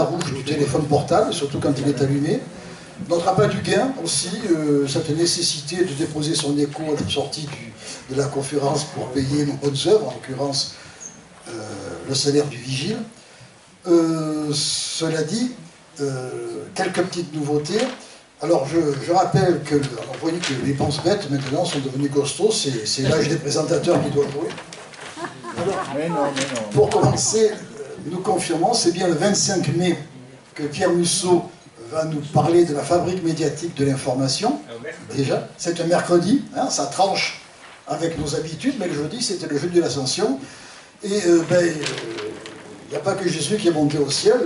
infrarouge du téléphone portable, surtout quand il est allumé. Notre appât du gain aussi, cette nécessité de déposer son écho à la sortie de la conférence pour payer nos bonnes œuvres, en l'occurrence le salaire du vigile. Cela dit, quelques petites nouveautés. Alors je rappelle que, alors vous voyez que les penses bêtes maintenant sont devenues costauds, c'est l'âge des présentateurs qui doit jouer. Alors, mais non. Pour commencer, nous confirmons, c'est bien le 25 mai que Pierre Musso va nous parler de la fabrique médiatique de l'information. Déjà, c'est un mercredi, hein, ça tranche avec nos habitudes, mais le jeudi, c'était le jeudi de l'Ascension. Et il n'y a pas que Jésus qui est monté au ciel,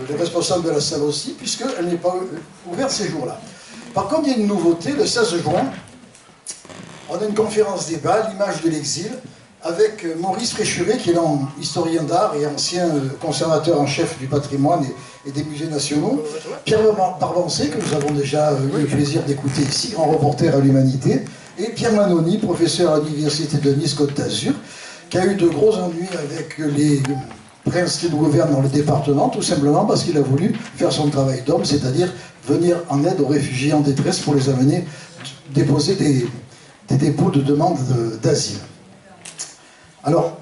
les responsables de la salle aussi, puisqu'elle n'est pas ouverte ces jours-là. Par contre, il y a une nouveauté, le 16 juin, on a une conférence débat, l'image de l'exil, avec Maurice Fréchuret, qui est historien d'art et ancien conservateur en chef du patrimoine et des musées nationaux, Pierre Barbancé, que nous avons déjà eu le plaisir d'écouter ici, en reporter à l'Humanité, et Pierre Manoni, professeur à l'Université de Nice-Côte d'Azur, qui a eu de gros ennuis avec les princes qui nous gouvernent dans le département, tout simplement parce qu'il a voulu faire son travail d'homme, c'est-à-dire venir en aide aux réfugiés en détresse pour les amener déposer des dépôts de demande d'asile. Alors,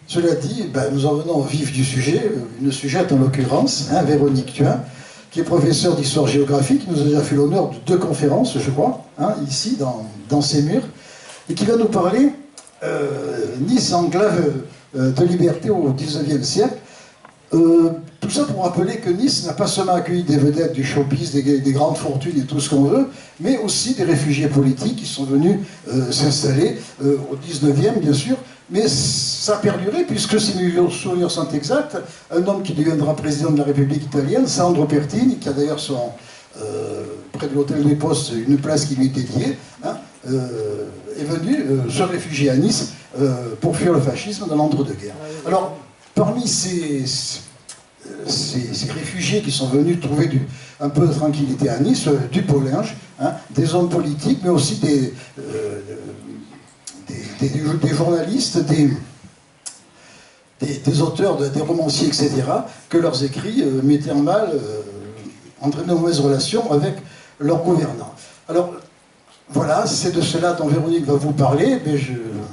cela dit, nous en venons au vif du sujet, une sujette en l'occurrence, hein, Véronique Thuin, qui est professeure d'histoire-géographie, qui nous a déjà fait l'honneur de 2 conférences, je crois, hein, ici, dans ces murs, et qui va nous parler Nice, enclave de liberté au XIXe siècle. Tout ça pour rappeler que Nice n'a pas seulement accueilli des vedettes du showbiz, des grandes fortunes et tout ce qu'on veut, mais aussi des réfugiés politiques qui sont venus s'installer au XIXe, bien sûr, mais ça a perduré, puisque si mes souvenirs sont exacts, un homme qui deviendra président de la République italienne, Sandro Pertini, qui a d'ailleurs près de l'hôtel des Postes une place qui lui est dédiée, hein, est venu se réfugier à Nice pour fuir le fascisme dans l'entre-deux-guerres. Alors, parmi ces réfugiés qui sont venus trouver un peu de tranquillité à Nice, du Pollinge, hein, des hommes politiques, mais aussi des journalistes, des auteurs, des romanciers, etc., que leurs écrits mettaient en mal, entraînaient de mauvaises relations avec leurs gouvernants. Alors, voilà, c'est de cela dont Véronique va vous parler, mais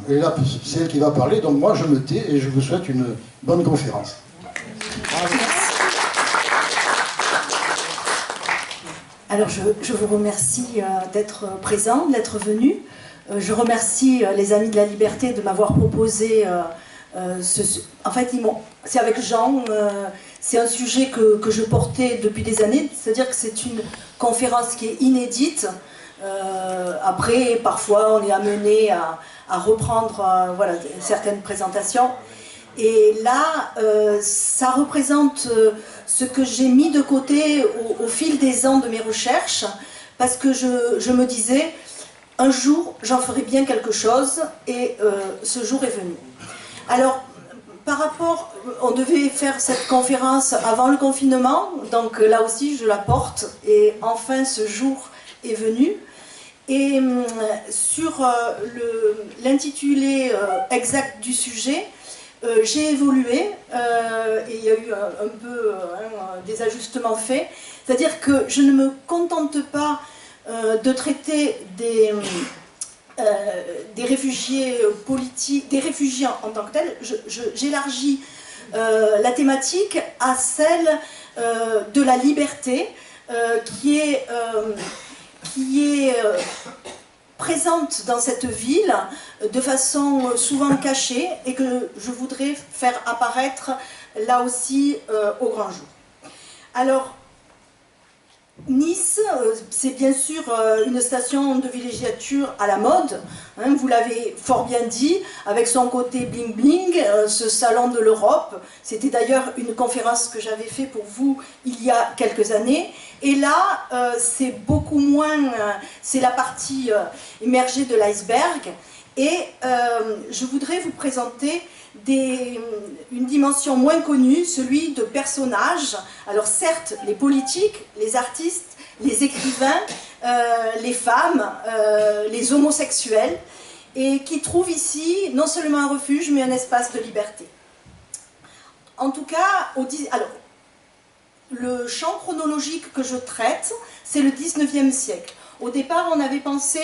et là, c'est elle qui va parler, donc moi je me tais et je vous souhaite une bonne conférence. Alors je vous remercie d'être présent, d'être venu. Je remercie les Amis de la Liberté de m'avoir proposé en fait, c'est avec Jean, c'est un sujet que je portais depuis des années, c'est-à-dire que c'est une conférence qui est inédite. Après, parfois, on est amené à reprendre voilà, certaines présentations. Et là, ça représente ce que j'ai mis de côté au fil des ans de mes recherches, parce que je me disais, un jour, j'en ferai bien quelque chose, et ce jour est venu. Alors, par rapport, on devait faire cette conférence avant le confinement, donc là aussi, je la porte, et enfin, ce jour est venu. Et sur l'intitulé exact du sujet, j'ai évolué et il y a eu un peu des ajustements faits. C'est-à-dire que je ne me contente pas de traiter des réfugiés politiques, des réfugiés en tant que tels. J'élargis la thématique à celle de la liberté qui est présente dans cette ville de façon souvent cachée et que je voudrais faire apparaître là aussi au grand jour. Alors, Nice, c'est bien sûr une station de villégiature à la mode, hein, vous l'avez fort bien dit, avec son côté bling-bling, ce salon de l'Europe. C'était d'ailleurs une conférence que j'avais fait pour vous il y a quelques années. Et là, c'est beaucoup moins, c'est la partie émergée de l'iceberg. Et je voudrais vous présenter une dimension moins connue, celui de personnages. Alors certes, les politiques, les artistes, les écrivains, les femmes, les homosexuels, et qui trouvent ici non seulement un refuge, mais un espace de liberté. En tout cas, alors, le champ chronologique que je traite, c'est le 19e siècle. Au départ, on avait pensé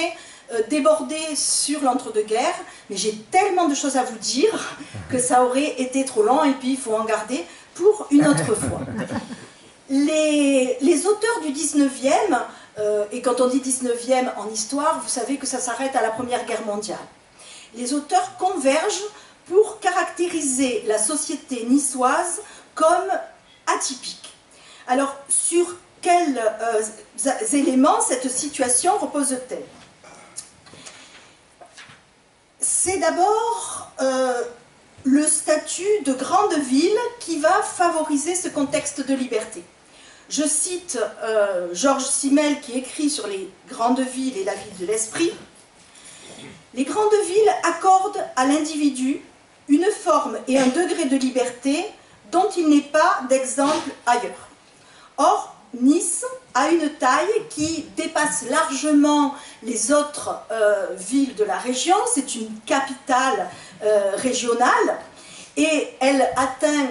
déborder sur l'entre-deux-guerres, mais j'ai tellement de choses à vous dire que ça aurait été trop long, et puis il faut en garder pour une autre fois. Les auteurs du 19e, et quand on dit 19e en histoire, vous savez que ça s'arrête à la Première Guerre mondiale. Les auteurs convergent pour caractériser la société niçoise comme atypique. Alors, sur quels éléments cette situation repose-t-elle? C'est d'abord le statut de grande ville qui va favoriser ce contexte de liberté. Je cite Georges Simmel qui écrit sur les grandes villes et la ville de l'esprit. Les grandes villes accordent à l'individu une forme et un degré de liberté dont il n'est pas d'exemple ailleurs. Or, Nice a une taille qui dépasse largement les autres villes de la région. C'est une capitale régionale et elle atteint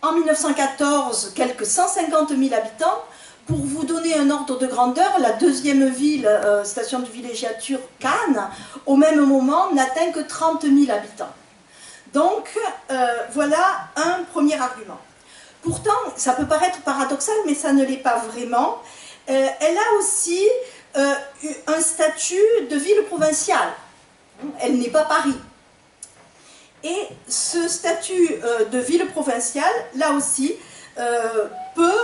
en 1914 quelques 150 000 habitants. Pour vous donner un ordre de grandeur, la deuxième ville, station de villégiature Cannes, au même moment n'atteint que 30 000 habitants. Donc voilà un premier argument. Pourtant, ça peut paraître paradoxal, mais ça ne l'est pas vraiment. Elle a aussi un statut de ville provinciale. Elle n'est pas Paris. Et ce statut de ville provinciale, là aussi, peut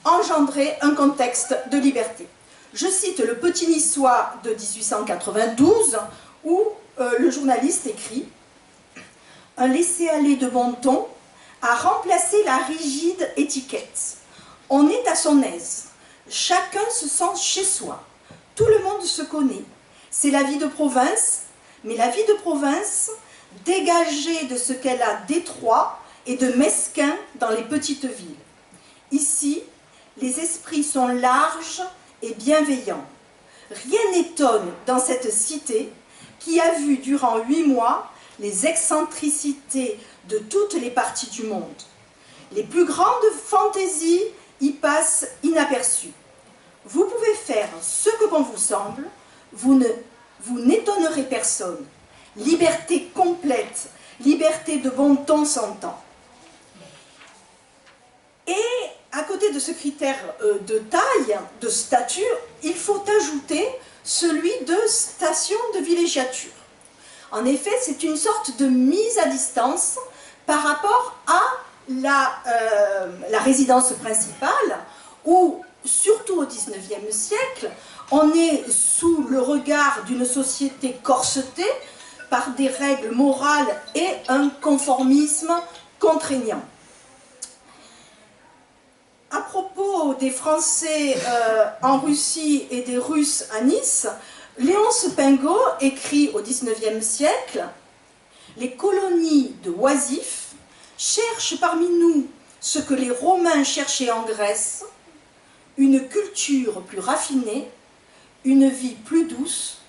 engendrer un contexte de liberté. Je cite le Petit Niçois de 1892, où le journaliste écrit « Un laisser-aller de bon ton a remplacé la rigide étiquette. On est à son aise. Chacun se sent chez soi. Tout le monde se connaît. C'est la vie de province, mais la vie de province dégagée de ce qu'elle a d'étroit et de mesquin dans les petites villes. Ici, les esprits sont larges et bienveillants. Rien n'étonne dans cette cité qui a vu durant 8 mois les excentricités de toutes les parties du monde. Les plus grandes fantaisies y passent inaperçues. Vous pouvez faire ce que bon vous semble, vous n'étonnerez personne. Liberté complète, liberté de bon ton s'entend. Et à côté de ce critère de taille, de statut, il faut ajouter celui de station de villégiature. En effet, c'est une sorte de mise à distance par rapport à la résidence principale, où, surtout au XIXe siècle, on est sous le regard d'une société corsetée par des règles morales et un conformisme contraignant. À propos des Français en Russie et des Russes à Nice, Léonce Pingot écrit au XIXe siècle « Les colonies de oisifs cherchent parmi nous ce que les Romains cherchaient en Grèce, une culture plus raffinée, une vie plus douce,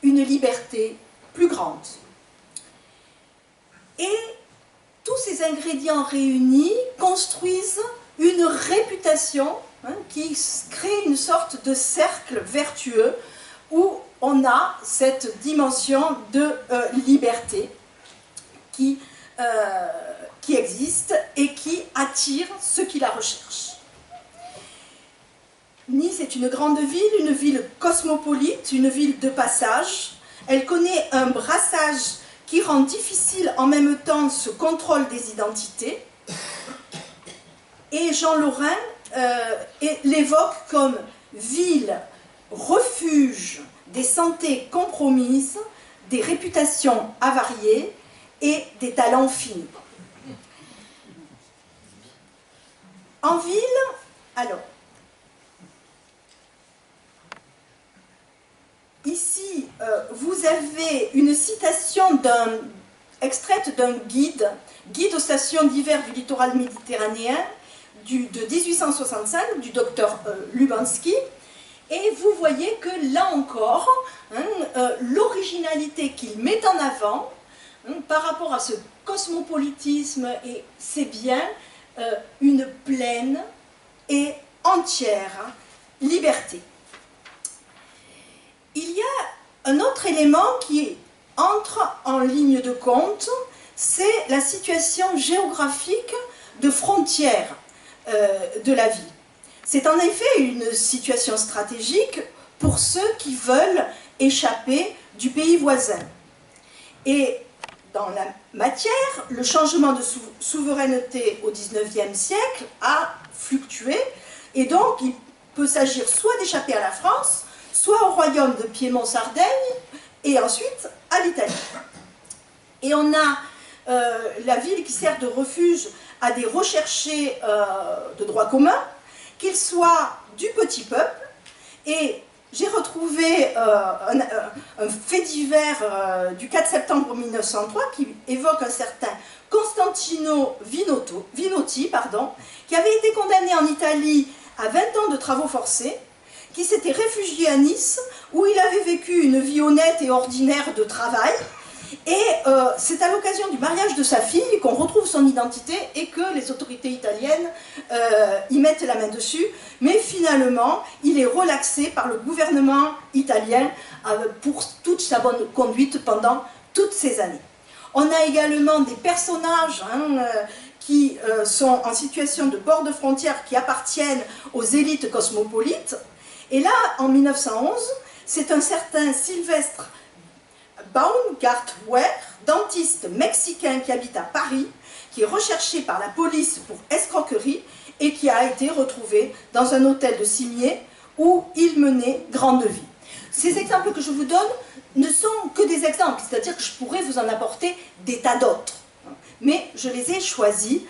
une liberté plus grande. » Et tous ces ingrédients réunis construisent une réputation qui crée une sorte de cercle vertueux où on a cette dimension de liberté qui existe et qui attire ceux qui la recherchent. Nice est une grande ville cosmopolite, une ville de passage. Elle connaît un brassage qui rend difficile en même temps ce contrôle des identités. Et Jean Lorrain l'évoque comme ville, refuge des santés compromises, des réputations avariées et des talents finis. En ville, alors, ici, vous avez une citation extraite d'un guide aux stations d'hiver du littoral méditerranéen de 1865, du docteur Lubansky, et vous voyez que là encore, l'originalité qu'il met en avant par rapport à ce cosmopolitisme et ses biens une pleine et entière liberté. Il y a un autre élément qui entre en ligne de compte, c'est la situation géographique de frontière de la ville. C'est en effet une situation stratégique pour ceux qui veulent échapper du pays voisin. Et dans la matière, le changement de souveraineté au XIXe siècle a fluctué, et donc il peut s'agir soit d'échapper à la France, soit au royaume de Piémont-Sardaigne, et ensuite à l'Italie. Et on a la ville qui sert de refuge à des recherchés de droit commun, qu'ils soient du petit peuple, et j'ai retrouvé un fait divers du 4 septembre 1903 qui évoque un certain Constantino Vinotti, qui avait été condamné en Italie à 20 ans de travaux forcés, qui s'était réfugié à Nice, où il avait vécu une vie honnête et ordinaire de travail. Et c'est à l'occasion du mariage de sa fille qu'on retrouve son identité et que les autorités italiennes y mettent la main dessus. Mais finalement, il est relaxé par le gouvernement italien pour toute sa bonne conduite pendant toutes ces années. On a également des personnages qui sont en situation de bord de frontière, qui appartiennent aux élites cosmopolites. Et là, en 1911, c'est un certain Sylvestre Baumgartner, dentiste mexicain qui habite à Paris, qui est recherché par la police pour escroquerie et qui a été retrouvé dans un hôtel de Cimiez où il menait grande vie. Ces exemples que je vous donne ne sont que des exemples, c'est-à-dire que je pourrais vous en apporter des tas d'autres. Mais je les ai choisis.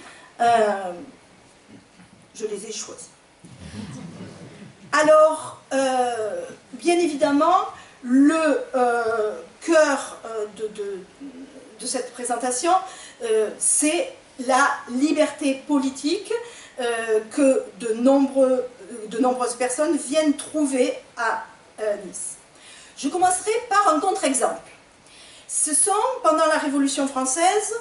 Alors, bien évidemment, le cœur de cette présentation, c'est la liberté politique que de nombreuses personnes viennent trouver à Nice. Je commencerai par un contre-exemple. Ce sont, pendant la Révolution française,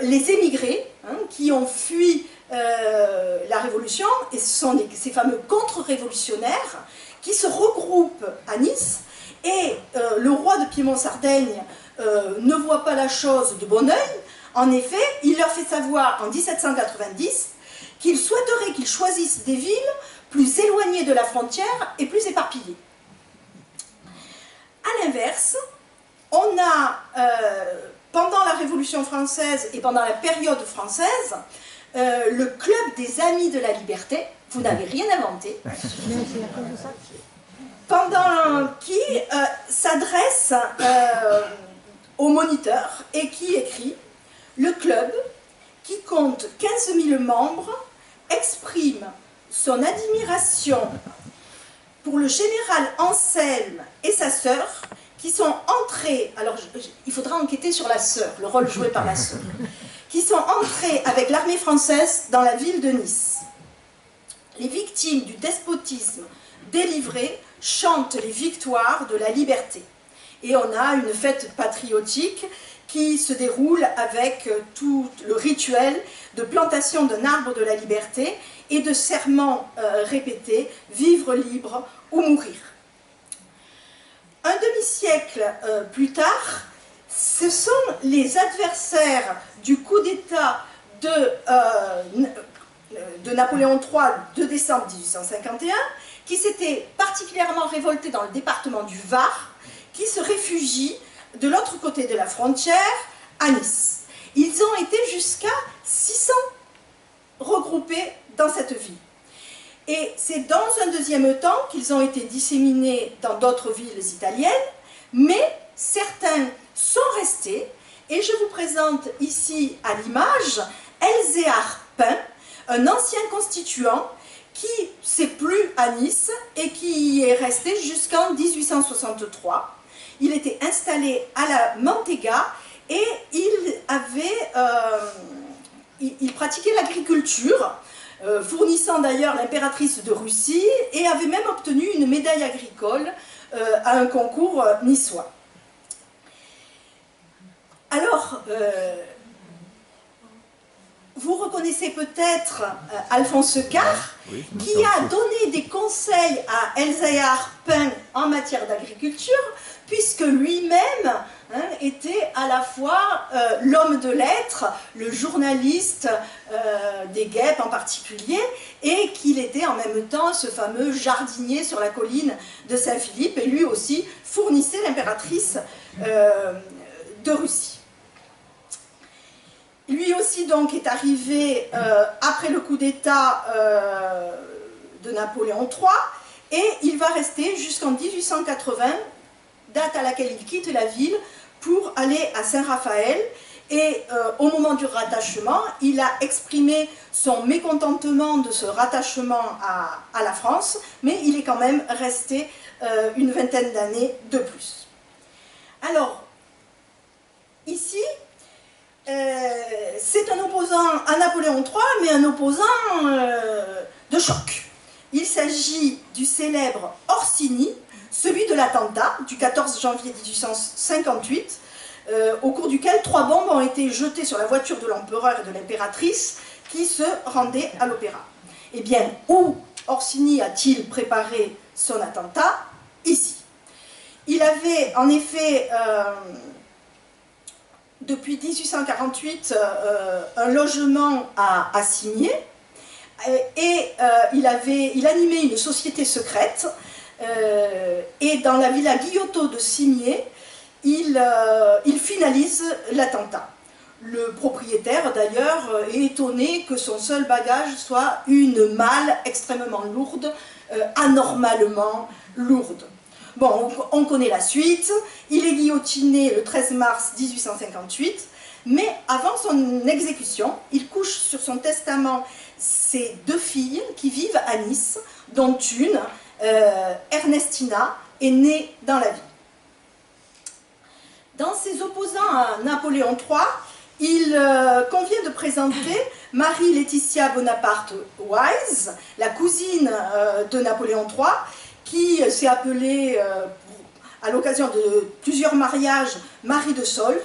les émigrés qui ont fui la Révolution, et ce sont ces fameux contre-révolutionnaires qui se regroupent à Nice, et le roi de Piémont-Sardaigne ne voit pas la chose de bon œil. En effet, il leur fait savoir en 1790 qu'il souhaiterait qu'ils choisissent des villes plus éloignées de la frontière et plus éparpillées. À l'inverse, on a, pendant la Révolution française et pendant la période française, le club des Amis de la Liberté, vous n'avez rien inventé, qui s'adresse aux moniteurs et qui écrit « Le club, qui compte 15 000 membres, exprime son admiration pour le général Anselme et sa sœur, qui sont entrés, alors il faudra enquêter sur la sœur, le rôle joué par la sœur, qui sont entrés avec l'armée française dans la ville de Nice. Les victimes du despotisme délivré chantent les victoires de la liberté. » Et on a une fête patriotique qui se déroule avec tout le rituel de plantation d'un arbre de la liberté et de serments répétés, vivre libre ou mourir. Un demi-siècle plus tard, ce sont les adversaires du coup d'État de Napoléon III de décembre 1851, qui s'étaient particulièrement révoltés dans le département du Var, qui se réfugient de l'autre côté de la frontière, à Nice. Ils ont été jusqu'à 600 regroupés dans cette ville. Et c'est dans un deuxième temps qu'ils ont été disséminés dans d'autres villes italiennes, mais certains sont restés, et je vous présente ici à l'image Elzéar Pin, un ancien constituant qui s'est plu à Nice et qui y est resté jusqu'en 1863. Il était installé à la Mantega et il pratiquait l'agriculture, fournissant d'ailleurs l'impératrice de Russie, et avait même obtenu une médaille agricole à un concours niçois. Alors, vous reconnaissez peut-être Alphonse Karr, qui a donné des conseils à Elzéar Pin en matière d'agriculture, puisque lui-même était à la fois l'homme de lettres, le journaliste des guêpes en particulier, et qu'il était en même temps ce fameux jardinier sur la colline de Saint-Philippe, et lui aussi fournissait l'impératrice de Russie. Lui aussi donc est arrivé après le coup d'État de Napoléon III, et il va rester jusqu'en 1880, date à laquelle il quitte la ville pour aller à Saint-Raphaël, et au moment du rattachement, il a exprimé son mécontentement de ce rattachement à la France, mais il est quand même resté une vingtaine d'années de plus. Alors, ici, c'est un opposant à Napoléon III, mais un opposant de choc. Il s'agit du célèbre Orsini, celui de l'attentat du 14 janvier 1858, au cours duquel 3 bombes ont été jetées sur la voiture de l'empereur et de l'impératrice qui se rendaient à l'opéra. Eh bien, où Orsini a-t-il préparé son attentat? Ici. Il avait en effet, depuis 1848, un logement à Cimiez, et il animait une société secrète, et dans la villa Guillotot de Cimiez, il finalise l'attentat. Le propriétaire, d'ailleurs, est étonné que son seul bagage soit une malle extrêmement lourde, anormalement lourde. Bon, on connaît la suite. Il est guillotiné le 13 mars 1858, mais avant son exécution, il couche sur son testament ses 2 filles qui vivent à Nice, dont une, Ernestina, est née dans la vie. Dans ses opposants à Napoléon III, il convient de présenter Marie-Laetitia Bonaparte Wise, la cousine de Napoléon III, qui s'est appelée, à l'occasion de plusieurs mariages, Marie de Solms,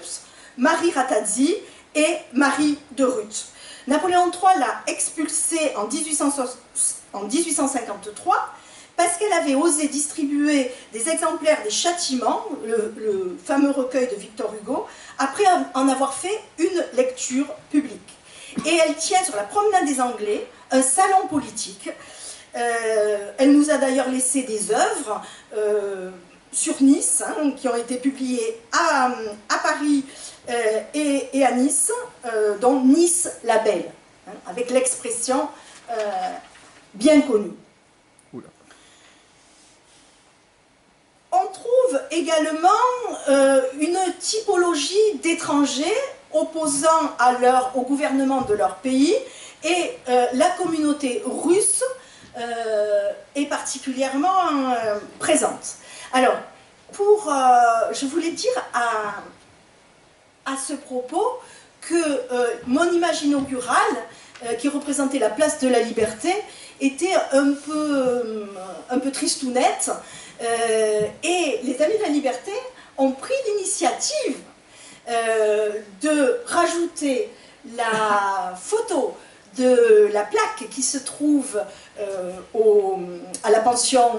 Marie Ratazzi et Marie de Ruth. Napoléon III l'a expulsée en 1853 parce qu'elle avait osé distribuer des exemplaires des Châtiments, le fameux recueil de Victor Hugo, après en avoir fait une lecture publique. Et elle tient sur la promenade des Anglais un salon politique. Elle nous a d'ailleurs laissé des œuvres sur Nice, qui ont été publiées à Paris et à Nice, dont Nice la Belle, avec l'expression bien connue. On trouve également une typologie d'étrangers opposant au gouvernement de leur pays, et la communauté russe est particulièrement présente. Alors, je voulais dire à ce propos que mon image inaugurale, qui représentait la place de la Liberté, était un peu tristounette, et les Amis de la Liberté ont pris l'initiative de rajouter la photo de la plaque qui se trouve à la pension,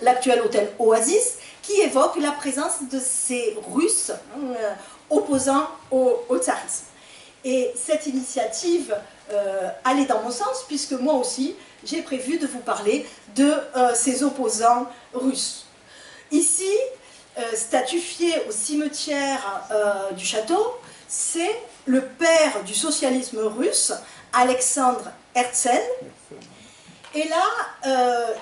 l'actuel hôtel Oasis, qui évoque la présence de ces Russes opposant au tsarisme. Et cette initiative allait dans mon sens, puisque moi aussi, j'ai prévu de vous parler de ces opposants russes. Ici, statufié au cimetière du château, c'est le père du socialisme russe, Alexandre Herzen. Et là,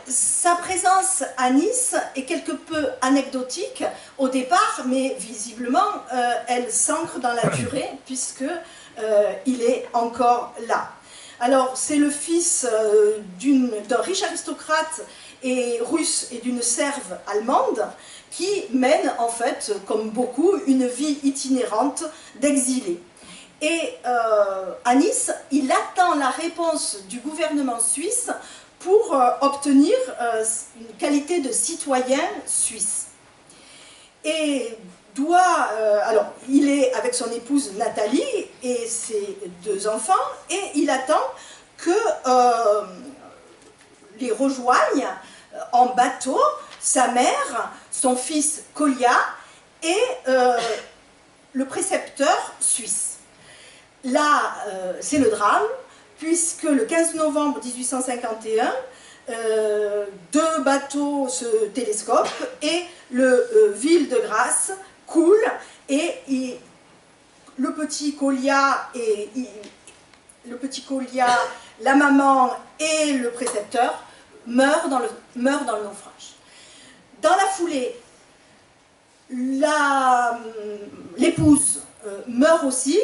sa présence à Nice est quelque peu anecdotique au départ, mais visiblement, elle s'ancre dans la durée, puisqu'il est encore là. Alors, c'est le fils d'un riche aristocrate russe et d'une serve allemande, qui mène, en fait, comme beaucoup, une vie itinérante d'exilé. Et à Nice, il attend la réponse du gouvernement suisse pour obtenir une qualité de citoyen suisse. Et alors, il est avec son épouse Nathalie et ses 2 enfants, et il attend que les rejoignent en bateau sa mère, son fils Kolia et le précepteur suisse. Là, c'est le drame, puisque le 15 novembre 1851, 2 bateaux se télescopent et le Ville de Grasse coule, et le petit Kolia, la maman et le précepteur meurent dans le naufrage. Dans la foulée, l'épouse meurt aussi,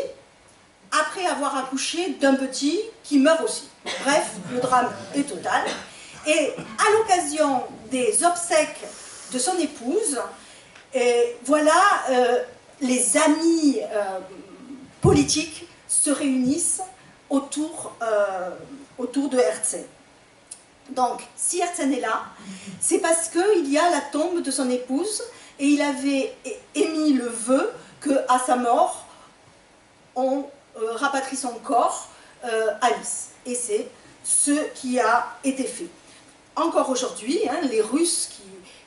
après avoir accouché d'un petit qui meurt aussi. Bref, le drame est total. Et à l'occasion des obsèques de son épouse, voilà, les amis politiques se réunissent autour de Herzen. Donc, si Herzen est là, c'est parce qu'il y a la tombe de son épouse, et il avait émis le vœu qu'à sa mort, on rapatrie son corps à Nice. Et c'est ce qui a été fait. Encore aujourd'hui, les Russes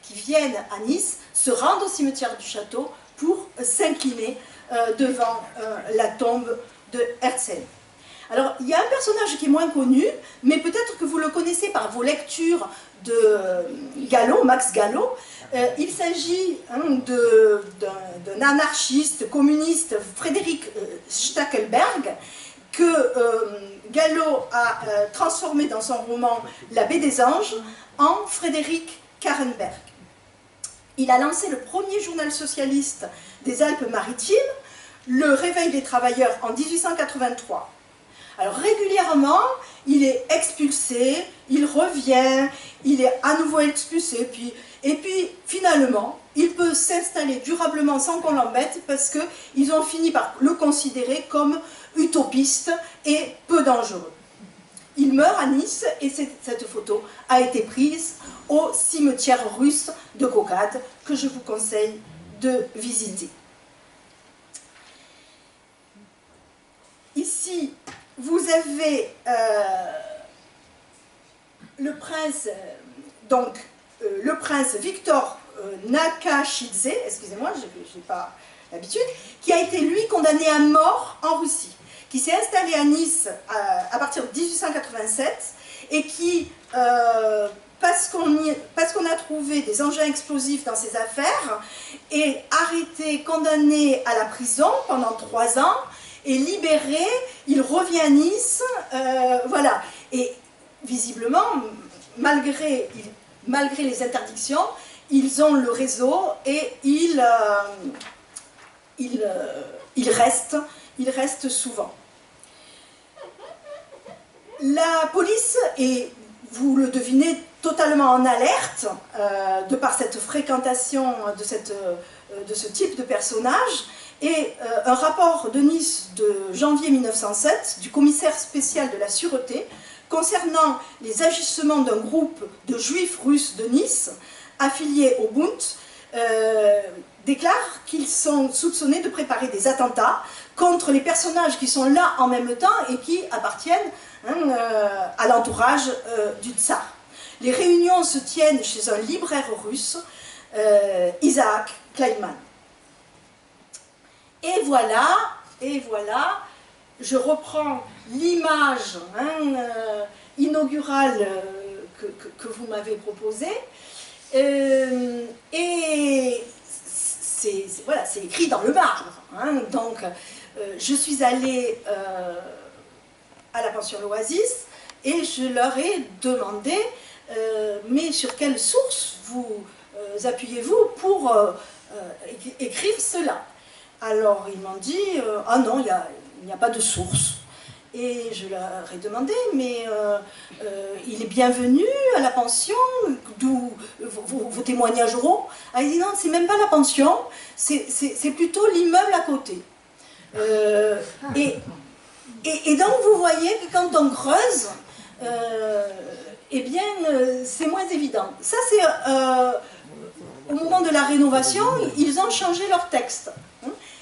qui viennent à Nice se rendent au cimetière du château pour s'incliner devant la tombe de Herzen. Alors, il y a un personnage qui est moins connu, mais peut-être que vous le connaissez par vos lectures de Gallo, Max Gallo. Il s'agit d'un anarchiste communiste, Frédéric Stackelberg, que Gallo a transformé dans son roman La Baie des Anges en Frédéric Kahrenberg. Il a lancé le premier journal socialiste des Alpes-Maritimes, Le Réveil des Travailleurs, en 1883. Alors régulièrement, il est expulsé, il revient, il est à nouveau expulsé, et puis finalement, il peut s'installer durablement sans qu'on l'embête, parce qu'ils ont fini par le considérer comme utopiste et peu dangereux. Il meurt à Nice, et cette photo a été prise au cimetière russe de Kokad, que je vous conseille de visiter. Ici, vous avez le prince, le prince Victor Nakashidze, excusez-moi, je n'ai pas l'habitude, qui a été lui condamné à mort en Russie, qui s'est installé à Nice à partir de 1887 et qui, parce qu'on a trouvé des engins explosifs dans ses affaires, est arrêté, condamné à la prison pendant 3 ans, et libéré, il revient à Nice, voilà. Et visiblement, malgré les interdictions, ils ont le réseau et ils restent souvent. La police est, vous le devinez, totalement en alerte de par cette fréquentation de ce type de personnage. Et un rapport de Nice de janvier 1907 du commissaire spécial de la Sûreté concernant les agissements d'un groupe de juifs russes de Nice affiliés au Bund déclare qu'ils sont soupçonnés de préparer des attentats contre les personnages qui sont là en même temps et qui appartiennent à l'entourage du tsar. Les réunions se tiennent chez un libraire russe, Isaac Kleinman. Et voilà, je reprends l'image inaugurale que vous m'avez proposée, et c'est écrit dans le marbre. Donc, je suis allée à la pension L'Oasis et je leur ai demandé mais sur quelle source vous appuyez-vous pour écrire cela? Alors ils m'ont dit ah non, il n'y a pas de source. Et je leur ai demandé mais il est bienvenu à la pension, d'où vos témoignages oraux? Ah, il dit non, c'est même pas la pension, c'est plutôt l'immeuble à côté. Et donc vous voyez que quand on creuse, eh bien c'est moins évident. Ça c'est au moment de la rénovation, ils ont changé leur texte.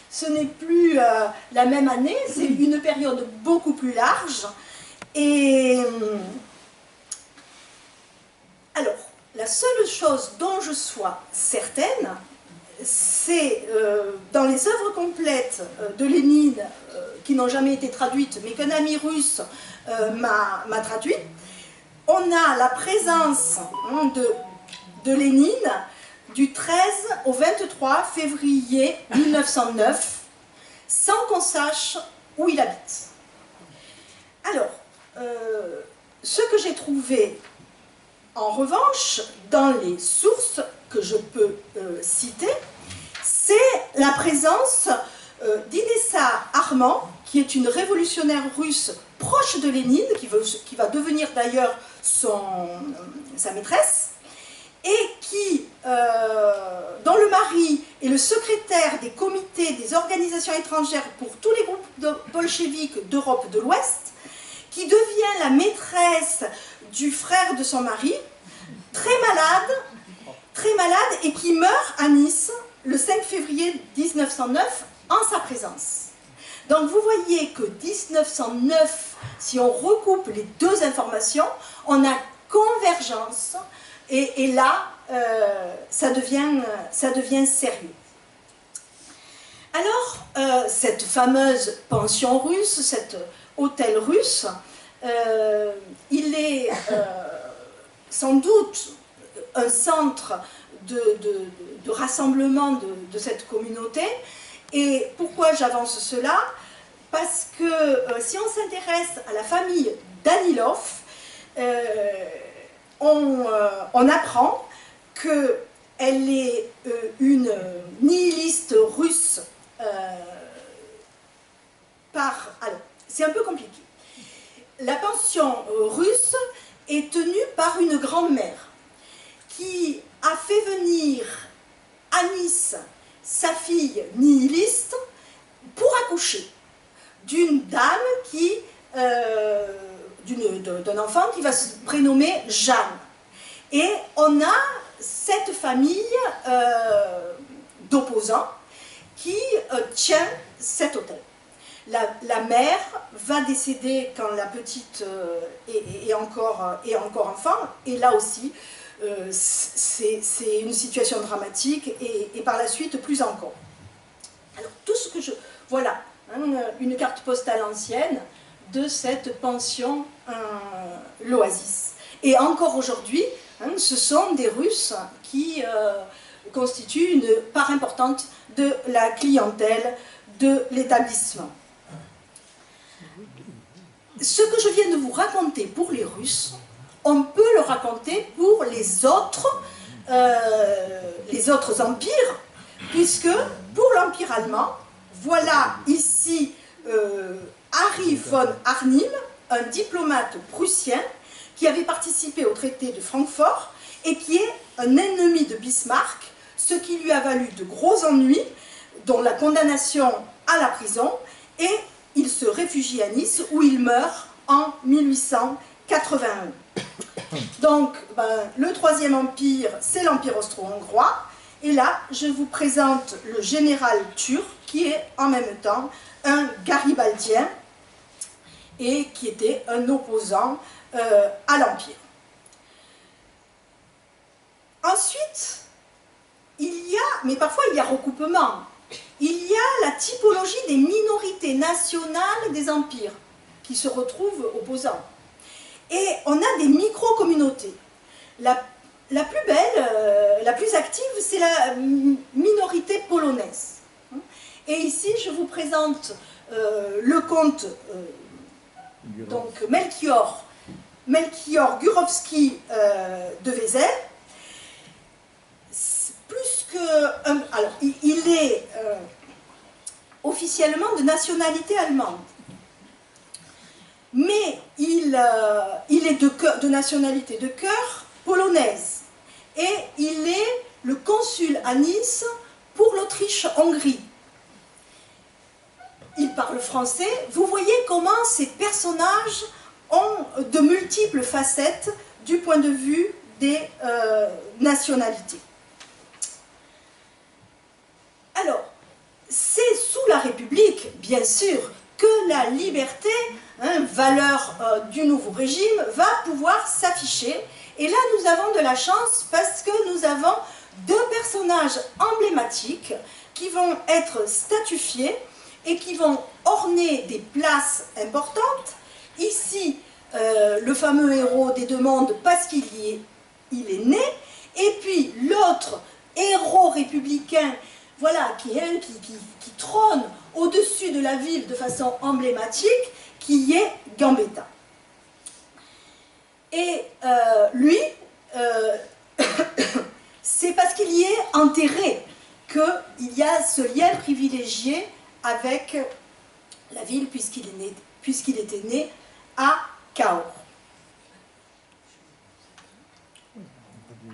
Ce n'est plus la même année, c'est une période beaucoup plus large. Et alors, la seule chose dont je sois certaine, c'est dans les œuvres complètes de Lénine, qui n'ont jamais été traduites, mais qu'un ami russe m'a traduite, on a la présence de Lénine du 13 au 23 février 1909, sans qu'on sache où il habite. Alors, ce que j'ai trouvé, en revanche, dans les sources que je peux citer, c'est la présence d'Inessa Armand, qui est une révolutionnaire russe proche de Lénine, qui va devenir d'ailleurs sa maîtresse, et dont le mari est le secrétaire des comités des organisations étrangères pour tous les groupes bolcheviques d'Europe de l'Ouest, qui devient la maîtresse du frère de son mari, très malade, et qui meurt à Nice le 5 février 1909 en sa présence. Donc vous voyez que 1909, si on recoupe les deux informations, on a convergence, et là, ça devient sérieux. Alors, cette fameuse pension russe, cet hôtel russe, il est sans doute un centre de rassemblement de cette communauté. Et pourquoi j'avance cela? Parce que si on s'intéresse à la famille Danilov, on apprend qu'elle est une nihiliste russe alors, c'est un peu compliqué. La pension russe est tenue par une grand-mère qui a fait venir à Nice sa fille nihiliste pour accoucher d'une dame d'un enfant qui va se prénommer Jeanne. Et on a cette famille d'opposants qui tient cet hôtel. La mère va décéder quand la petite est encore enfant, et là aussi, c'est une situation dramatique, et par la suite, plus encore. Alors, tout ce que voilà, une carte postale ancienne de cette pension l'Oasis. Et encore aujourd'hui, ce sont des Russes qui constituent une part importante de la clientèle de l'établissement. Ce que je viens de vous raconter pour les Russes, on peut le raconter pour les autres empires, puisque pour l'Empire allemand, voilà ici Harry von Arnim, un diplomate prussien qui avait participé au traité de Francfort et qui est un ennemi de Bismarck, ce qui lui a valu de gros ennuis, dont la condamnation à la prison, et il se réfugie à Nice où il meurt en 1881. Donc, le Troisième Empire, c'est l'Empire austro-hongrois, et là, je vous présente le général turc, qui est en même temps un garibaldien, et qui était un opposant à l'Empire. Ensuite, mais parfois il y a recoupement, il y a la typologie des minorités nationales des empires, qui se retrouvent opposants. Et on a des micro-communautés. La plus belle, la plus active, c'est la minorité polonaise. Et ici, je vous présente le comte donc Melchior Górowski de Wesel. Alors, il est officiellement de nationalité allemande, mais il est de nationalité de cœur polonaise, et il est le consul à Nice pour l'Autriche-Hongrie. Il parle français. Vous voyez comment ces personnages ont de multiples facettes du point de vue des nationalités. Alors, c'est sous la République, bien sûr, que la liberté, valeur du nouveau régime, va pouvoir s'afficher. Et là, nous avons de la chance parce que nous avons deux personnages emblématiques qui vont être statufiés et qui vont orner des places importantes. Ici, le fameux héros des deux mondes parce qu'il est né, et puis l'autre héros républicain, voilà, qui trône au-dessus de la ville de façon emblématique, qui est Gambetta. Et lui, c'est parce qu'il y est enterré qu'il y a ce lien privilégié avec la ville, puisqu'il était né à Cahors.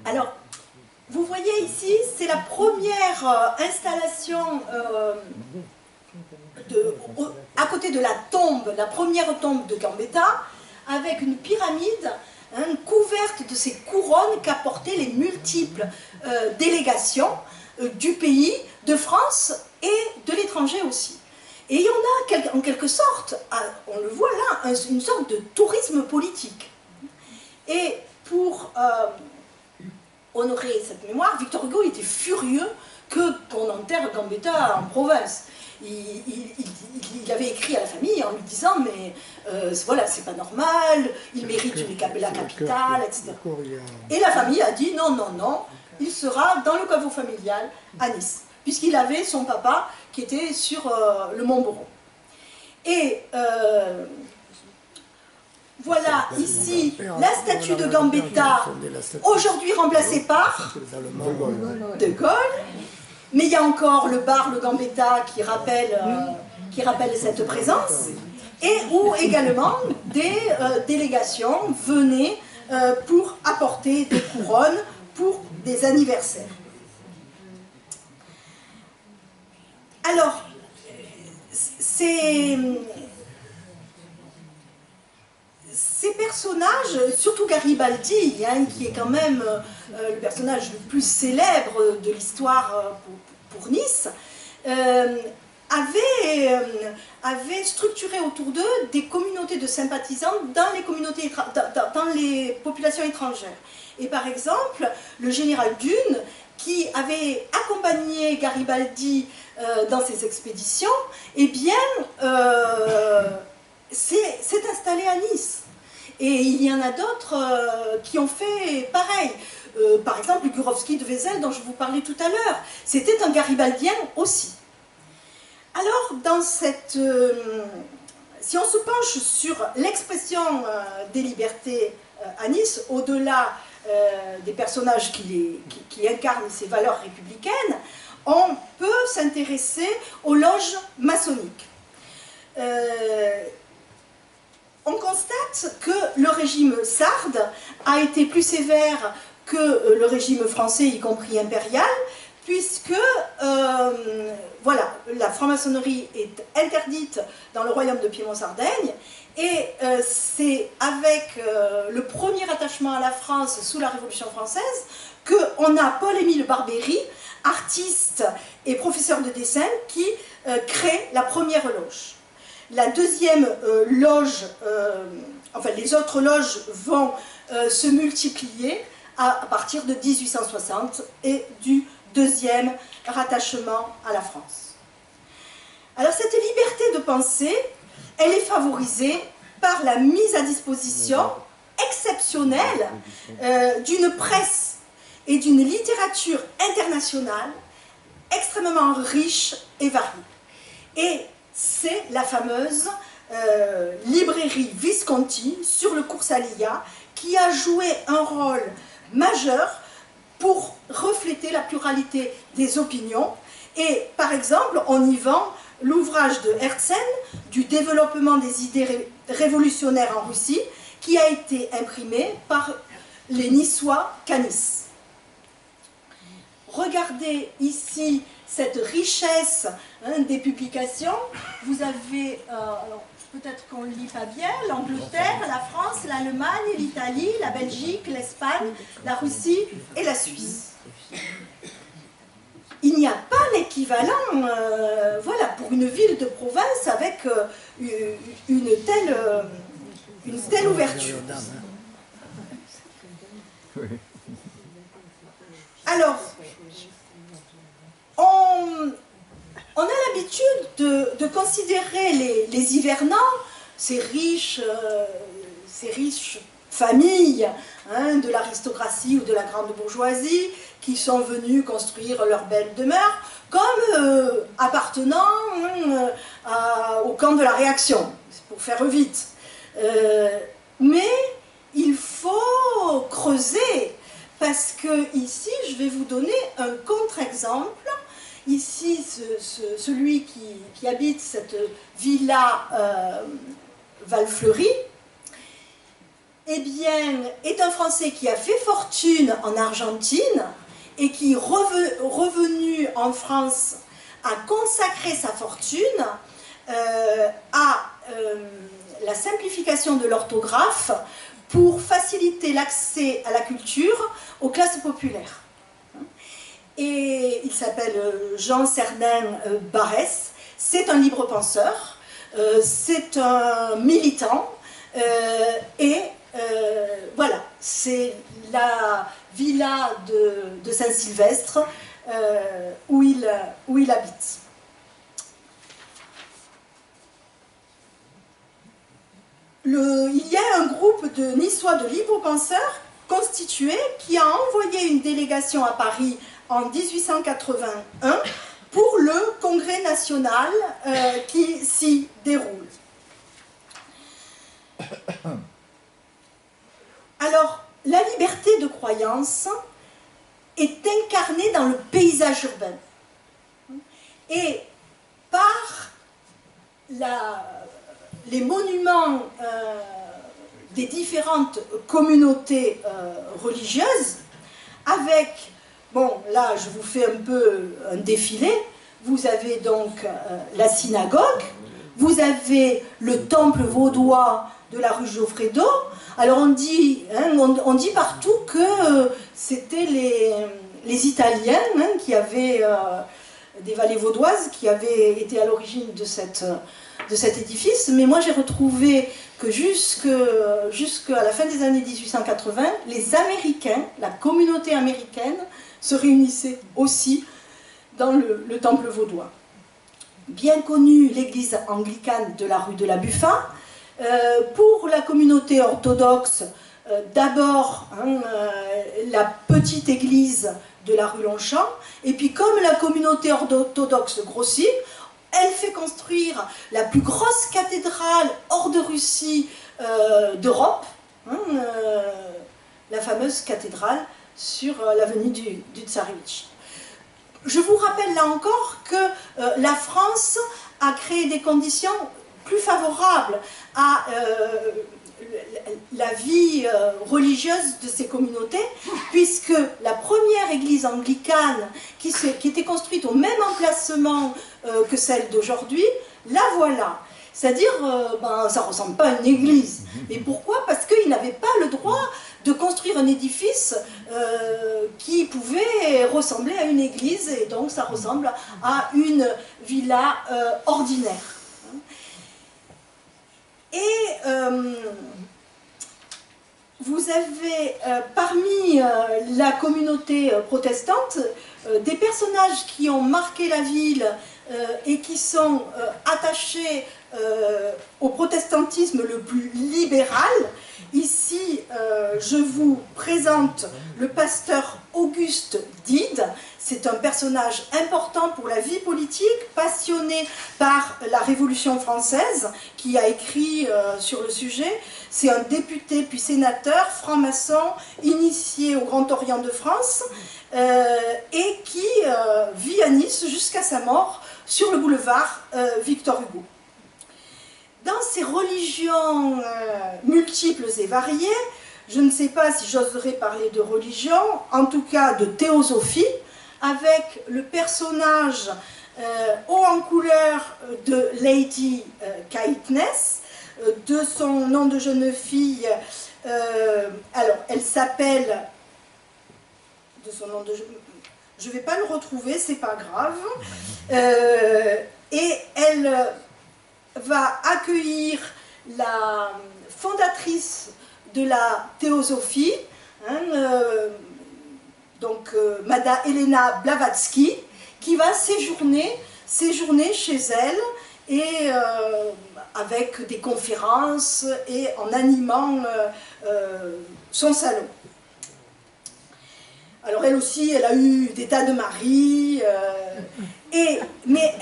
Alors, vous voyez ici, c'est la première installation à côté de la tombe, la première tombe de Gambetta, avec une pyramide couverte de ces couronnes qu'apportaient les multiples délégations du pays, de France et de l'étranger aussi. Et il y en a en quelque sorte, on le voit là, une sorte de tourisme politique. Et pour honorer cette mémoire, Victor Hugo était furieux qu'on enterre Gambetta en province. Il avait écrit à la famille en lui disant mais voilà, c'est pas normal, il mérite la capitale, etc. Et la famille a dit non, non, non, il sera dans le caveau familial à Nice, puisqu'il avait son papa qui était sur le Mont Boron. Et voilà ici la statue de Gambetta, aujourd'hui remplacée par De Gaulle. Mais il y a encore le bar, le Gambetta, qui rappelle cette présence, et où également des délégations venaient pour apporter des couronnes pour des anniversaires. Alors, ces personnages, surtout Garibaldi, qui est quand même le personnage le plus célèbre de l'histoire pour Nice, avait structuré autour d'eux des communautés de sympathisants dans les populations étrangères. Et par exemple, le général Dune, qui avait accompagné Garibaldi dans ses expéditions, eh bien, s'est installé à Nice. Et il y en a d'autres qui ont fait pareil. Par exemple, Gurowski de Wesel, dont je vous parlais tout à l'heure, c'était un garibaldien aussi. Alors, si on se penche sur l'expression des libertés à Nice, au-delà des personnages qui incarnent ces valeurs républicaines, on peut s'intéresser aux loges maçonniques. On constate que le régime sarde a été plus sévère que le régime français, y compris impérial, puisque voilà, la franc-maçonnerie est interdite dans le royaume de Piémont-Sardaigne, et c'est avec le premier attachement à la France sous la Révolution française qu'on a Paul-Émile Barbery, artiste et professeur de dessin, qui crée la première loge. La deuxième loge, enfin les autres loges vont se multiplier à partir de 1860 et du deuxième rattachement à la France. Alors cette liberté de penser, elle est favorisée par la mise à disposition exceptionnelle d'une presse et d'une littérature internationale extrêmement riche et variée. Et c'est la fameuse librairie Visconti sur le cours Salia qui a joué un rôle majeur pour refléter la pluralité des opinions. Et par exemple, on y vend l'ouvrage de Herzen du développement des idées révolutionnaires en Russie, qui a été imprimé par les Niçois qu'à Nice. Regardez ici cette richesse des publications. Vous avez, peut-être qu'on ne lit pas bien, l'Angleterre, la France, l'Allemagne, l'Italie, la Belgique, l'Espagne, la Russie et la Suisse. il n'y a pas l'équivalent voilà, pour une ville de province avec une telle ouverture. Alors, on a l'habitude de considérer les hivernants, ces riches familles hein, de l'aristocratie ou de la grande bourgeoisie qui sont venus construire leur belle demeure comme appartenant au camp de la réaction, pour faire vite. Mais il faut creuser, parce que ici, je vais vous donner un contre-exemple. Ici, celui qui habite cette villa Valfleury, eh bien, est un Français qui a fait fortune en Argentine et qui, revenu en France, a consacré sa fortune à la simplification de l'orthographe pour faciliter l'accès à la culture aux classes populaires. Et il s'appelle Jean Cernin Barès, c'est un libre penseur, c'est un militant, et voilà, c'est la villa de Saint-Sylvestre où il habite. Il y a un groupe de Niçois de libres penseurs constitué qui a envoyé une délégation à Paris en 1881 pour le congrès national qui s'y déroule. Alors, la liberté de croyance est incarnée dans le paysage urbain. Et par les monuments des différentes communautés religieuses, avec, bon, là je vous fais un peu un défilé, vous avez donc la synagogue, vous avez le temple vaudois de la rue Geoffredo. Alors on dit partout que c'était les Italiens qui avaient, des vallées vaudoises, qui avaient été à l'origine de cet édifice, mais moi j'ai retrouvé que jusqu'à la fin des années 1880, les Américains, la communauté américaine, se réunissaient aussi dans le temple vaudois. Bien connue l'église anglicane de la rue de la Buffa, pour la communauté orthodoxe, d'abord la petite église de la rue Longchamp, et puis comme la communauté orthodoxe grossit, elle fait construire la plus grosse cathédrale hors de Russie d'Europe, la fameuse cathédrale sur l'avenue du Tsarevitch. Je vous rappelle là encore que la France a créé des conditions plus favorables à la vie religieuse de ces communautés, puisque la première église anglicane qui était construite au même emplacement que celle d'aujourd'hui, la voilà. C'est-à-dire, ça ne ressemble pas à une église. Mais pourquoi? Parce qu'ils n'avaient pas le droit de construire un édifice qui pouvait ressembler à une église, et donc ça ressemble à une villa ordinaire. Et vous avez parmi la communauté protestante des personnages qui ont marqué la ville et qui sont attachés au protestantisme le plus libéral. Ici, je vous présente le pasteur Auguste Dide. C'est un personnage important pour la vie politique, passionné par la Révolution française, qui a écrit sur le sujet. C'est un député puis sénateur, franc-maçon, initié au Grand Orient de France, et qui vit à Nice jusqu'à sa mort sur le boulevard Victor Hugo. Dans ces religions multiples et variées, je ne sais pas si j'oserais parler de religion, en tout cas de théosophie, avec le personnage haut en couleur de Lady Caithness, de son nom de jeune fille, alors elle s'appelle, de son nom de je ne vais pas le retrouver, c'est pas grave. Et elle va accueillir la fondatrice de la théosophie, Madame Elena Blavatsky, qui va séjourner chez elle et avec des conférences et en animant son salon. Alors elle aussi, elle a eu des tas de maris, mais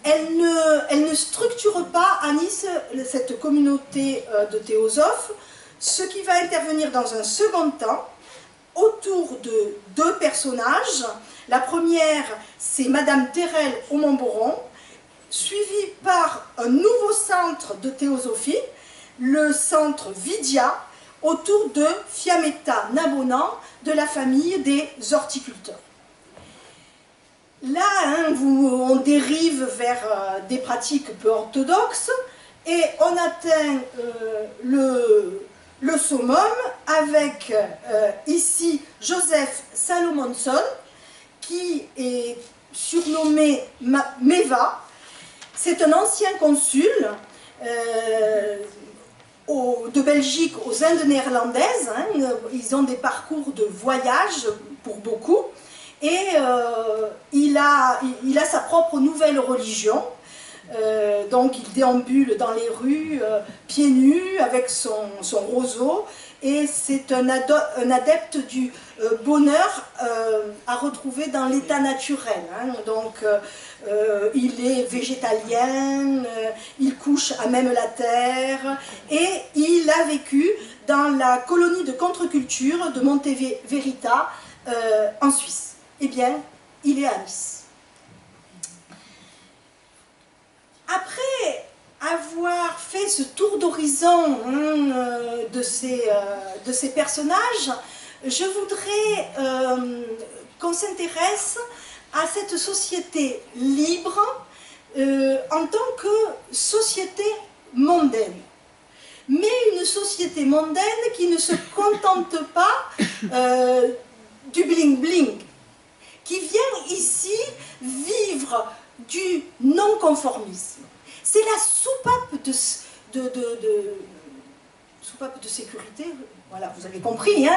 elle ne structure pas à Nice cette communauté de théosophes, ce qui va intervenir dans un second temps autour de deux personnages. La première, c'est Madame Thérèle Aumont-Boron, suivie par un nouveau centre de théosophie, le centre Vidya, autour de Fiammetta Nabonan, de la famille des horticulteurs. Là, on dérive vers des pratiques peu orthodoxes et on atteint le summum avec ici Joseph Salomonson, qui est surnommé Meva. C'est un ancien consul de Belgique aux Indes néerlandaises. Ils ont des parcours de voyage pour beaucoup. Et il a sa propre nouvelle religion. Donc il déambule dans les rues pieds nus avec son roseau. Et c'est un adepte du bonheur à retrouver dans l'état naturel. Donc il est végétalien, il couche à même la terre et il a vécu dans la colonie de contre-culture de Monte Verita en Suisse. Eh bien, il est à Nice. Après avoir fait ce tour d'horizon de ces personnages, je voudrais qu'on s'intéresse à cette société libre en tant que société mondaine. Mais une société mondaine qui ne se contente pas du bling-bling, qui vient ici vivre du non-conformisme. C'est la soupape de sécurité, voilà, vous avez compris,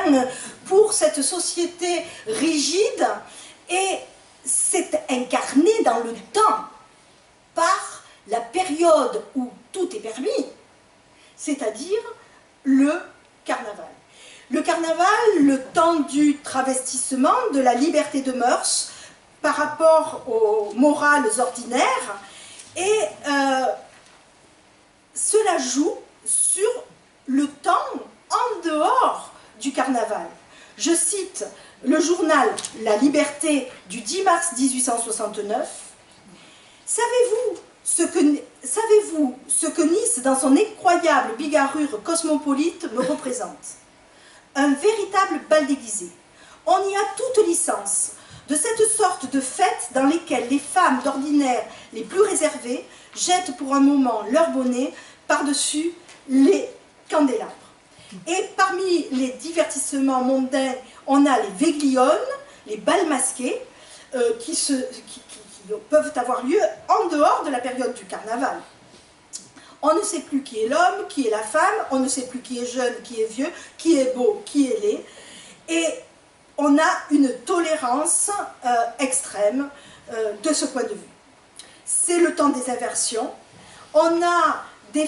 pour cette société rigide, et c'est incarné dans le temps par la période où tout est permis, c'est-à-dire le carnaval. Le carnaval, le temps du travestissement, de la liberté de mœurs par rapport aux morales ordinaires, et cela joue sur le temps en dehors du carnaval. Je cite le journal La Liberté du 10 mars 1869. Savez-vous ce que Nice, dans son incroyable bigarrure cosmopolite, me représente? Un véritable bal déguisé. On y a toute licence de cette sorte de fêtes dans lesquelles les femmes d'ordinaire les plus réservées jettent pour un moment leur bonnet par-dessus les candélabres. Et parmi les divertissements mondains, on a les végliones, les bals masqués, qui peuvent avoir lieu en dehors de la période du carnaval. On ne sait plus qui est l'homme, qui est la femme, on ne sait plus qui est jeune, qui est vieux, qui est beau, qui est laid. Et on a une tolérance extrême de ce point de vue. C'est le temps des inversions. On a des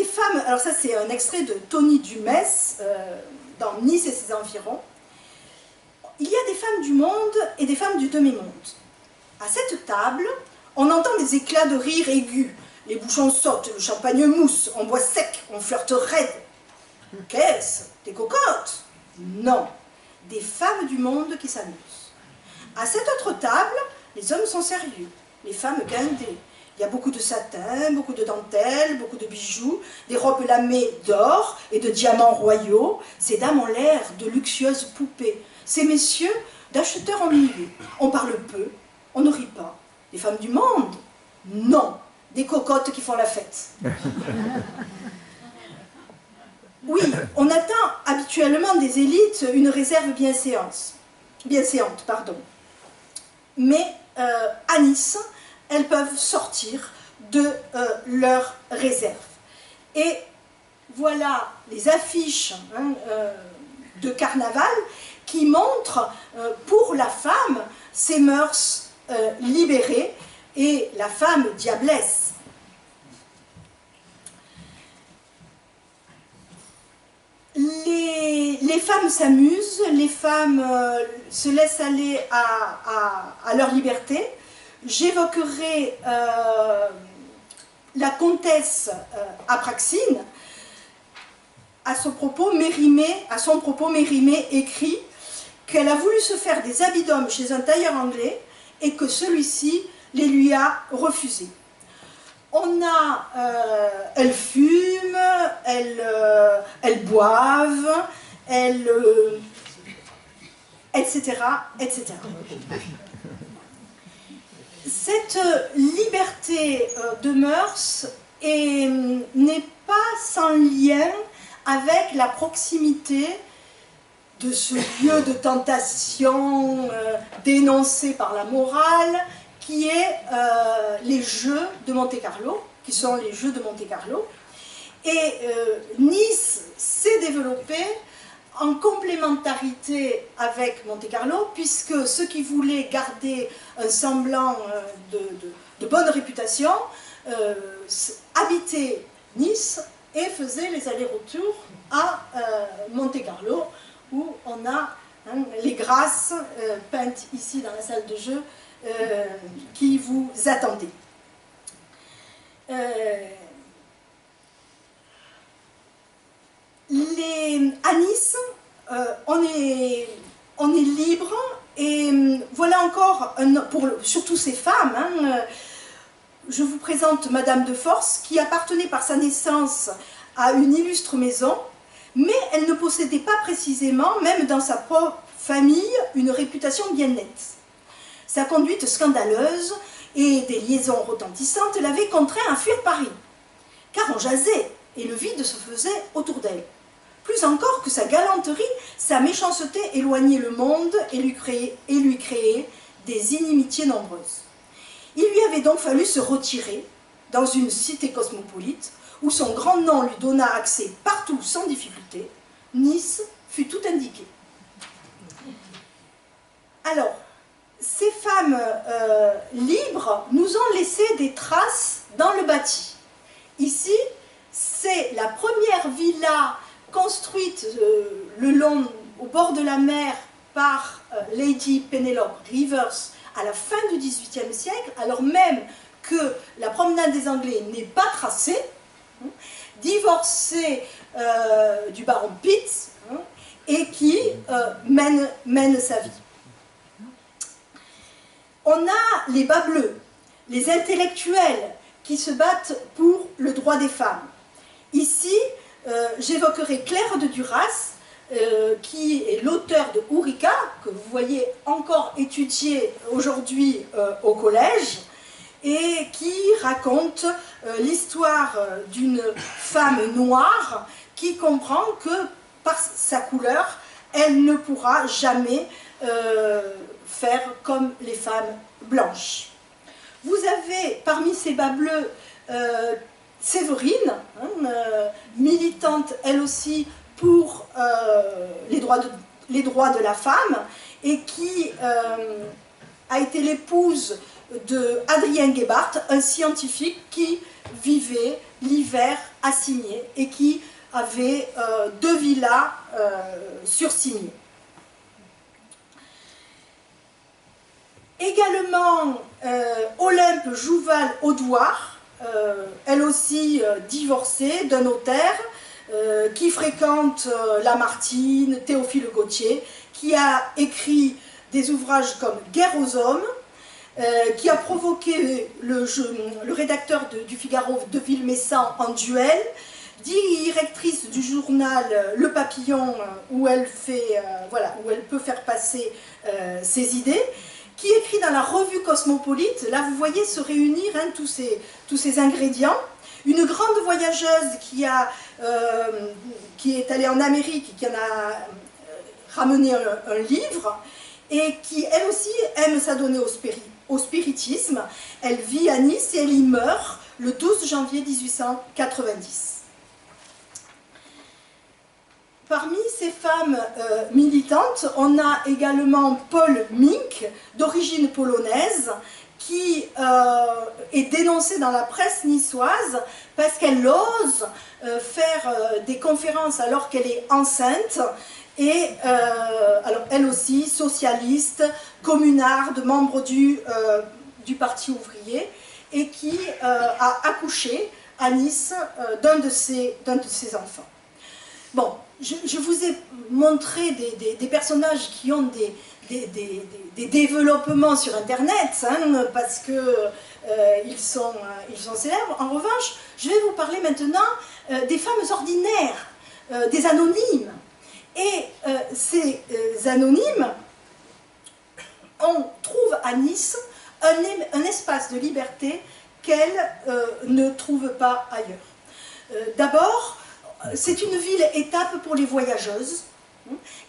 femmes, alors ça c'est un extrait de Tony Dumès, dans Nice et ses environs. Il y a des femmes du monde et des femmes du demi-monde. À cette table, on entend des éclats de rire aigus. Les bouchons sautent, le champagne mousse, on boit sec, on flirte raide. Qu'est-ce? Des cocottes? Non, des femmes du monde qui s'amusent. À cette autre table, les hommes sont sérieux, les femmes guindées. Il y a beaucoup de satin, beaucoup de dentelles, beaucoup de bijoux, des robes lamées d'or et de diamants royaux. Ces dames ont l'air de luxueuses poupées. Ces messieurs, d'acheteurs ennuyeux. On parle peu, on ne rit pas. Les femmes du monde? Non, des cocottes qui font la fête. Oui, on attend habituellement des élites une réserve bienséance. bienséantes, pardon. Mais à Nice, elles peuvent sortir de leur réserve. Et voilà les affiches de carnaval qui montrent pour la femme ses mœurs libérées et la femme diablesse. Les femmes s'amusent, les femmes se laissent aller à leur liberté. J'évoquerai la comtesse Apraxine. À son propos, Mérimée écrit qu'elle a voulu se faire des habits d'homme chez un tailleur anglais et que celui-ci les lui a refusés. Elles fument, elles boivent, etc., etc. Cette liberté de mœurs n'est pas sans lien avec la proximité de ce lieu de tentation dénoncé par la morale, qui est les Jeux de Monte-Carlo, qui sont les Jeux de Monte-Carlo. Et Nice s'est développée en complémentarité avec Monte-Carlo, puisque ceux qui voulaient garder un semblant de bonne réputation habitaient Nice et faisaient les allers-retours à Monte-Carlo, où on a les grâces peintes ici dans la salle de jeu qui vous attendez. À Nice, on est libre, et voilà encore, surtout ces femmes, je vous présente Madame de Force, qui appartenait par sa naissance à une illustre maison, mais elle ne possédait pas précisément, même dans sa propre famille, une réputation bien nette. Sa conduite scandaleuse et des liaisons retentissantes l'avaient contraint à fuir Paris, car on jasait et le vide se faisait autour d'elle. Plus encore que sa galanterie, sa méchanceté éloignait le monde et lui créait des inimitiés nombreuses. Il lui avait donc fallu se retirer dans une cité cosmopolite où son grand nom lui donna accès partout sans difficulté. Nice fut tout indiqué. Alors, ces femmes libres nous ont laissé des traces dans le bâti. Ici, c'est la première villa construite au bord de la mer par Lady Penelope Rivers à la fin du XVIIIe siècle, alors même que la promenade des Anglais n'est pas tracée, divorcée du baron Pitt, et qui mène sa vie. On a les bas bleus, les intellectuels qui se battent pour le droit des femmes. Ici, j'évoquerai Claire de Duras, qui est l'auteur de Ourika, que vous voyez encore étudié aujourd'hui au collège, et qui raconte l'histoire d'une femme noire qui comprend que par sa couleur, elle ne pourra jamais faire comme les femmes blanches. Vous avez parmi ces bas bleus Séverine, militante elle aussi pour les droits de la femme, et qui a été l'épouse de Adrien Gebhardt, un scientifique qui vivait l'hiver à Cimiez et qui avait 2 villas sur Cimiez. Également Olympe Jouval-Audouard, elle aussi divorcée d'un notaire, qui fréquente Lamartine, Théophile Gautier, qui a écrit des ouvrages comme Guerre aux hommes, qui a provoqué le rédacteur du Figaro de Villemessant en duel, directrice du journal Le Papillon, où elle peut faire passer ses idées, qui écrit dans la revue Cosmopolite. Là vous voyez se réunir tous ces ingrédients. Une grande voyageuse qui est allée en Amérique et qui en a ramené un livre, et qui, elle aussi, aime s'adonner au spiritisme. Elle vit à Nice et elle y meurt le 12 janvier 1890. Parmi ces femmes militantes, on a également Paul Mink, d'origine polonaise, qui est dénoncée dans la presse niçoise parce qu'elle ose faire des conférences alors qu'elle est enceinte. Et alors elle aussi, socialiste, communarde, membre du Parti ouvrier, et qui a accouché à Nice d'un de ses enfants. Bon, je vous ai montré des personnages qui ont des développements sur Internet, hein, parce que ils sont célèbres. En revanche, je vais vous parler maintenant des femmes ordinaires, des anonymes. Et ces anonymes, on trouve à Nice un espace de liberté qu'elles ne trouvent pas ailleurs. D'abord, c'est une ville-étape pour les voyageuses,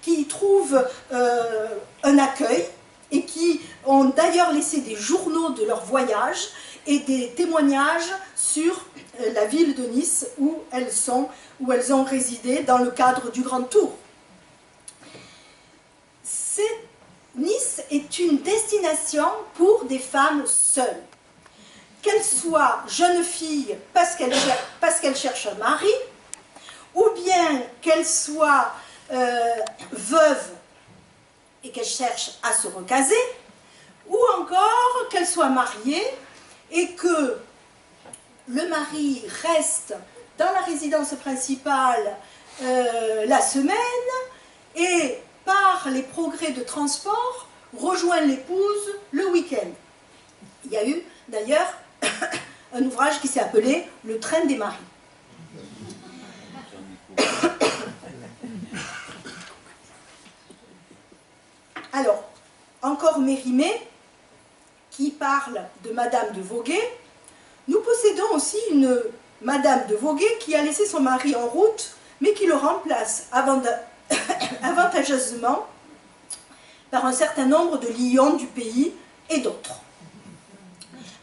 qui y trouvent un accueil et qui ont d'ailleurs laissé des journaux de leur voyage et des témoignages sur la ville de Nice où elles ont résidé dans le cadre du Grand Tour. Nice est une destination pour des femmes seules, qu'elles soient jeunes filles parce qu'elles cherchent un mari, ou bien qu'elles soient veuves et qu'elles cherchent à se recaser, ou encore qu'elles soient mariées et que le mari reste dans la résidence principale la semaine et par les progrès de transport rejoint l'épouse le week-end. Il y a eu d'ailleurs un ouvrage qui s'est appelé « Le train des maris ». Alors, encore Mérimée, qui parle de Madame de Voguet. Nous possédons aussi une Madame de Voguet qui a laissé son mari en route, mais qui le remplace avantageusement par un certain nombre de lions du pays et d'autres.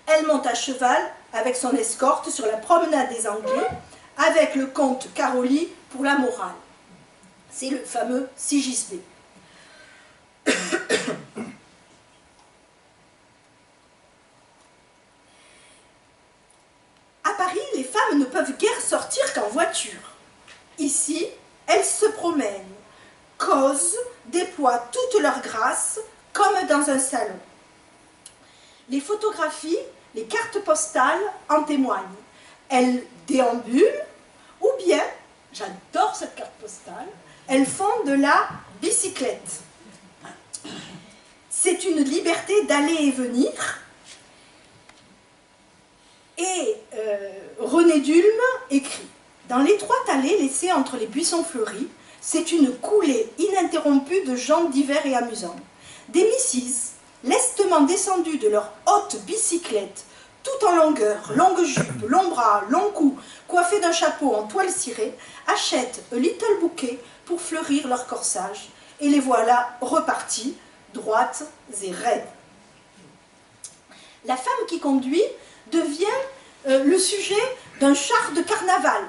Elle monte à cheval avec son escorte sur la promenade des Anglais, avec le comte Caroli pour la morale. C'est le fameux Sigisbée. À Paris, les femmes ne peuvent guère sortir qu'en voiture. Ici, elles se promènent, causent, déploient toute leur grâce, comme dans un salon. Les photographies, les cartes postales en témoignent. Elles déambulent, ou bien, j'adore cette carte postale, elles font de la bicyclette. C'est une liberté d'aller et venir. Et René Dulme écrit « Dans l'étroite allée laissée entre les buissons fleuris, c'est une coulée ininterrompue de gens divers et amusants. Des misses, lestement descendues de leur haute bicyclette, tout en longueur, longue jupe, long bras, long cou, coiffées d'un chapeau en toile cirée, achètent un little bouquet pour fleurir leur corsage, et les voilà reparties, droites et raides. » La femme qui conduit devient le sujet d'un char de carnaval.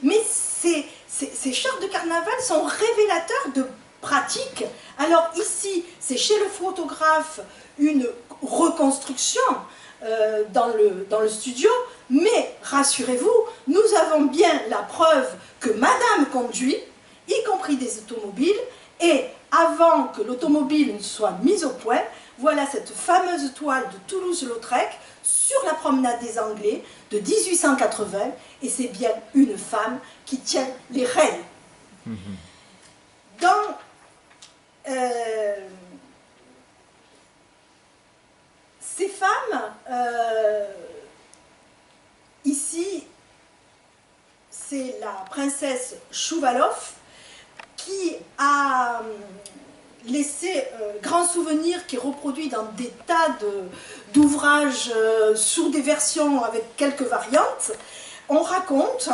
Mais ces chars de carnaval sont révélateurs de pratiques. Alors ici, c'est chez le photographe une reconstruction dans le studio, mais rassurez-vous, nous avons bien la preuve que Madame conduit, y compris des automobiles, et avant que l'automobile ne soit mise au point, voilà cette fameuse toile de Toulouse-Lautrec sur la promenade des Anglais de 1880, et c'est bien une femme qui tient les rênes. Dans ces femmes, ici, c'est la princesse Chouvalov qui a laissé grand souvenir, qui est reproduit dans des tas d'ouvrages sous des versions avec quelques variantes. On raconte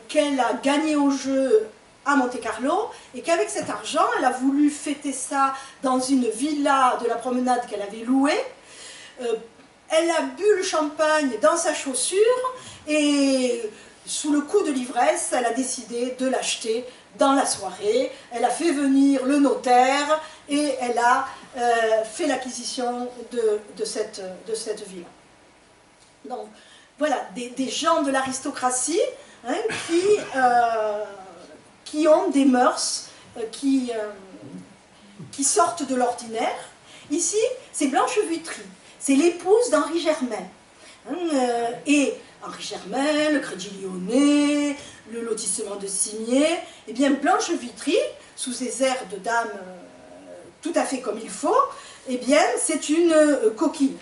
qu'elle a gagné au jeu à Monte-Carlo, et qu'avec cet argent, elle a voulu fêter ça dans une villa de la promenade qu'elle avait louée. Elle a bu le champagne dans sa chaussure, et sous le coup de l'ivresse, elle a décidé de l'acheter dans la soirée. Elle a fait venir le notaire, et elle a fait l'acquisition de cette villa. Donc, voilà, des gens de l'aristocratie, hein, qui ont des mœurs qui sortent de l'ordinaire. Ici, c'est Blanche Vitry, c'est l'épouse d'Henri Germain. Hein, et Henri Germain, le Crédit Lyonnais, le lotissement de Cimiez, eh bien Blanche Vitry, sous ses airs de dame tout à fait comme il faut, eh bien c'est une coquine.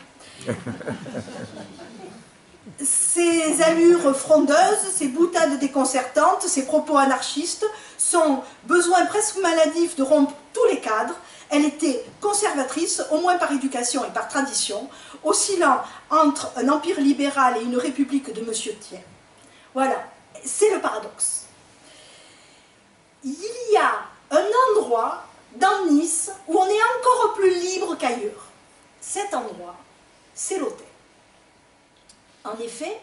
Ses allures frondeuses, ses boutades déconcertantes, ses propos anarchistes, son besoin presque maladif de rompre tous les cadres. Elle était conservatrice, au moins par éducation et par tradition, oscillant entre un empire libéral et une république de Monsieur Thiers. Voilà, c'est le paradoxe. Il y a un endroit dans Nice où on est encore plus libre qu'ailleurs. Cet endroit, c'est l'hôtel. En effet,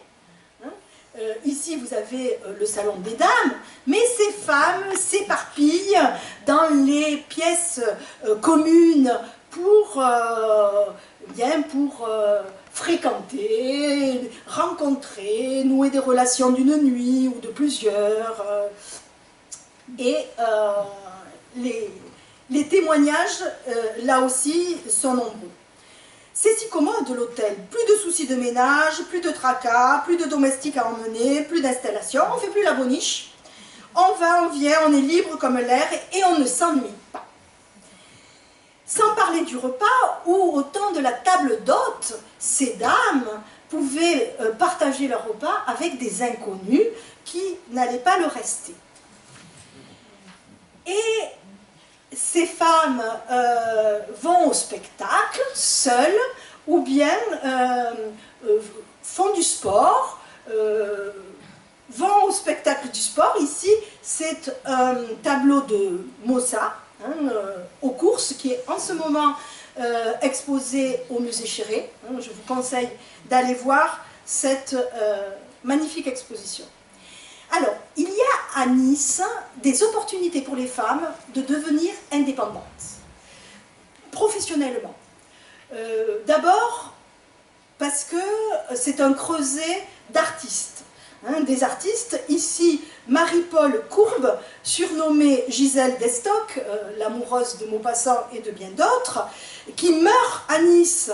hein, ici vous avez le salon des dames, mais ces femmes s'éparpillent dans les pièces communes pour fréquenter, rencontrer, nouer des relations d'une nuit ou de plusieurs. Et les témoignages, là aussi, sont nombreux. C'est si commode l'hôtel, plus de soucis de ménage, plus de tracas, plus de domestiques à emmener, plus d'installation, on ne fait plus la boniche. On va, on vient, on est libre comme l'air et on ne s'ennuie pas. Sans parler du repas où, au temps de la table d'hôte, ces dames pouvaient partager leur repas avec des inconnus qui n'allaient pas le rester. Et ces femmes vont au spectacle seules ou bien font du sport, vont au spectacle du sport. Ici, c'est un tableau de Mossa, hein, aux courses, qui est en ce moment exposé au musée Chéré. Je vous conseille d'aller voir cette magnifique exposition. Alors, il y a à Nice des opportunités pour les femmes de devenir indépendantes, professionnellement. D'abord, parce que c'est un creuset d'artistes. Hein, des artistes, ici Marie-Paul Courbe, surnommée Gisèle d'Estoc, l'amoureuse de Maupassant et de bien d'autres, qui meurt à Nice,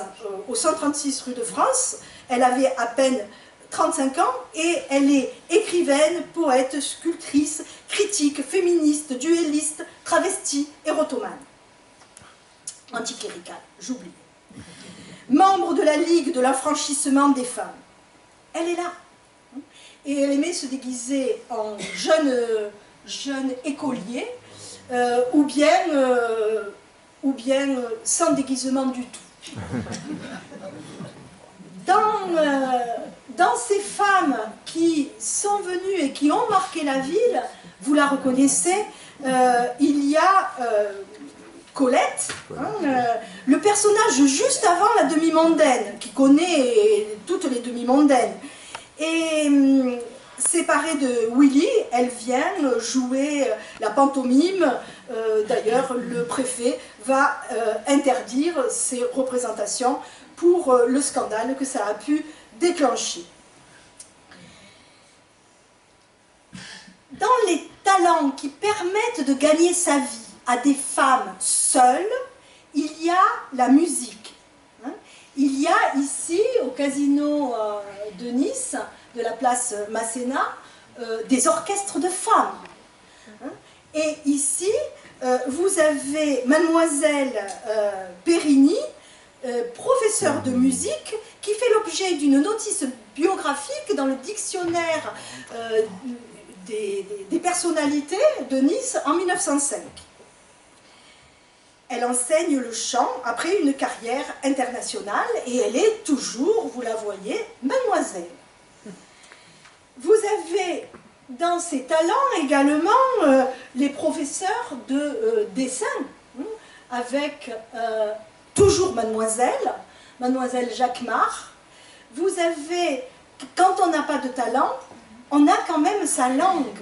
au 136 rue de France. Elle avait à peine 35 ans, et elle est écrivaine, poète, sculptrice, critique, féministe, duelliste, travestie, érotomane. Anticléricale, j'oublie. Membre de la Ligue de l'affranchissement des femmes. Elle est là. Et elle aimait se déguiser en jeune écolier, ou bien sans déguisement du tout. Dans ces femmes qui sont venues et qui ont marqué la ville, vous la reconnaissez, il y a Colette, hein, le personnage juste avant la demi-mondaine, qui connaît toutes les demi-mondaines. Et séparée de Willy, elle vient jouer la pantomime. D'ailleurs, le préfet va interdire ces représentations pour le scandale que ça a pu déclencher. Dans les talents qui permettent de gagner sa vie à des femmes seules, il y a la musique. Il y a ici, au casino de Nice, de la place Masséna, des orchestres de femmes. Et ici, vous avez Mademoiselle Périgny, professeure de musique, qui fait l'objet d'une notice biographique dans le dictionnaire des personnalités de Nice en 1905. Elle enseigne le chant après une carrière internationale et elle est toujours, vous la voyez, mademoiselle. Vous avez dans ses talents également les professeurs de dessin, avec toujours Mademoiselle Jacquemart. Vous avez, quand on n'a pas de talent, on a quand même sa langue.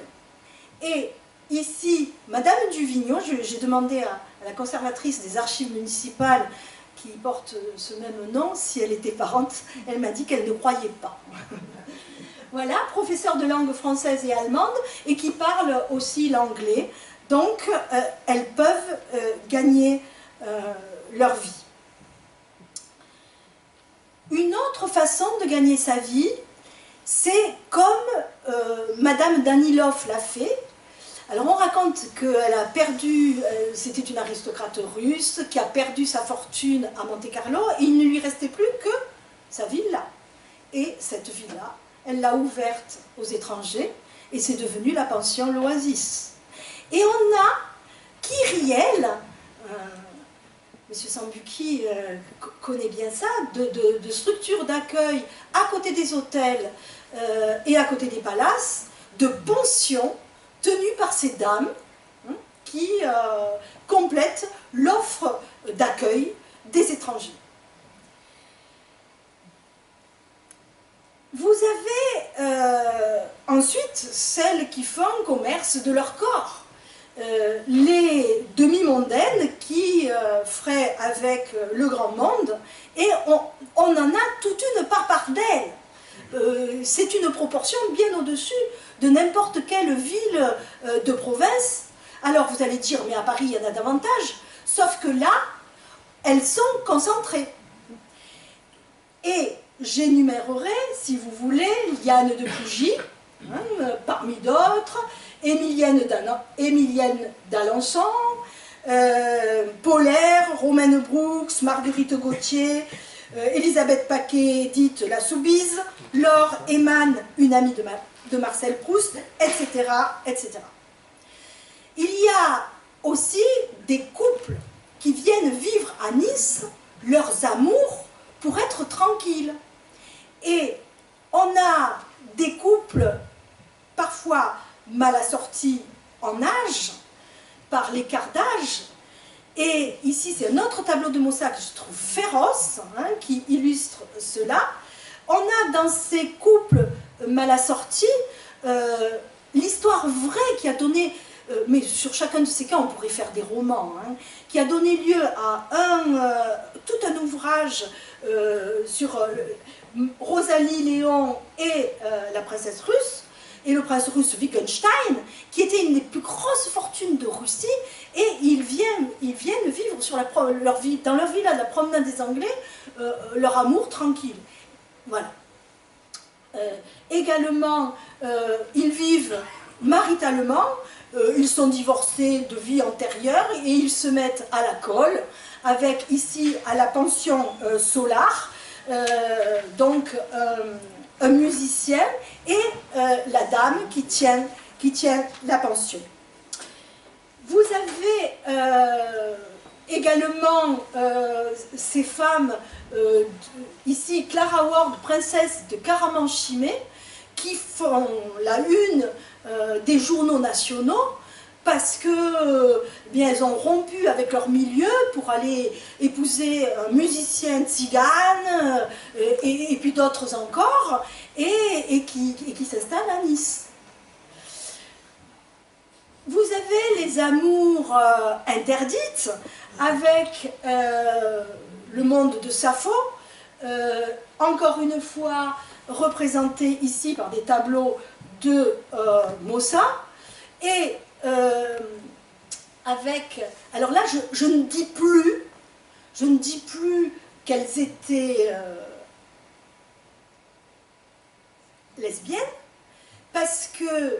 Et ici, Madame Duvigneau, j'ai demandé à la conservatrice des archives municipales qui porte ce même nom, si elle était parente, elle m'a dit qu'elle ne croyait pas. Voilà, professeure de langue française et allemande, et qui parle aussi l'anglais. Donc, elles peuvent gagner leur vie. Une autre façon de gagner sa vie, c'est comme Madame Danilov l'a fait. Alors on raconte qu'elle a perdu, c'était une aristocrate russe, qui a perdu sa fortune à Monte-Carlo, et il ne lui restait plus que sa villa. Et cette villa, elle l'a ouverte aux étrangers, et c'est devenu la pension L'Oasis. Et on a Kyriel, Monsieur Sambuki connaît bien ça, de structures d'accueil à côté des hôtels et à côté des palaces, de pensions tenues par ces dames qui complètent l'offre d'accueil des étrangers. Vous avez ensuite celles qui font commerce de leur corps. Les demi-mondaines qui feraient avec le grand monde, et on en a toute une part d'elle. C'est une proportion bien au-dessus de n'importe quelle ville de province. Alors vous allez dire, mais à Paris il y en a davantage, sauf que là, elles sont concentrées. Et j'énumérerai, si vous voulez, Yann de Pougy, parmi d'autres, Émilienne d'Alençon, Polaire, Romaine Brooks, Marguerite Gauthier, Elisabeth Paquet, dite la Soubise, Laure Eman, une amie de Marcel Proust, etc., etc. Il y a aussi des couples qui viennent vivre à Nice leurs amours pour être tranquilles. Et on a des couples parfois mal assortis en âge, par l'écart d'âge. Et ici, c'est un autre tableau de Maussat que je trouve féroce, qui illustre cela. On a dans ces couples mal assortis l'histoire vraie qui a donné, mais sur chacun de ces cas, on pourrait faire des romans, qui a donné lieu à tout un ouvrage sur Rosalie Léon et la princesse russe, et le prince russe Wittgenstein, qui était une des plus grosses fortunes de Russie, et ils viennent vivre dans leur villa de la promenade des Anglais, leur amour tranquille. Voilà. Également, ils vivent maritalement, ils sont divorcés de vie antérieure, et ils se mettent à la colle, avec ici, à la pension Solar, donc un musicien et la dame qui tient la pension. Vous avez également ces femmes, ici Clara Ward, princesse de Caramanchimé, qui font la une des journaux nationaux parce que bien, elles ont rompu avec leur milieu pour aller épouser un musicien tzigane et puis d'autres encore, et qui s'installent à Nice. Vous avez les amours interdites avec le monde de Sappho, encore une fois représenté ici par des tableaux de Maussat, et avec... Alors là, je ne dis plus qu'elles étaient lesbiennes, parce que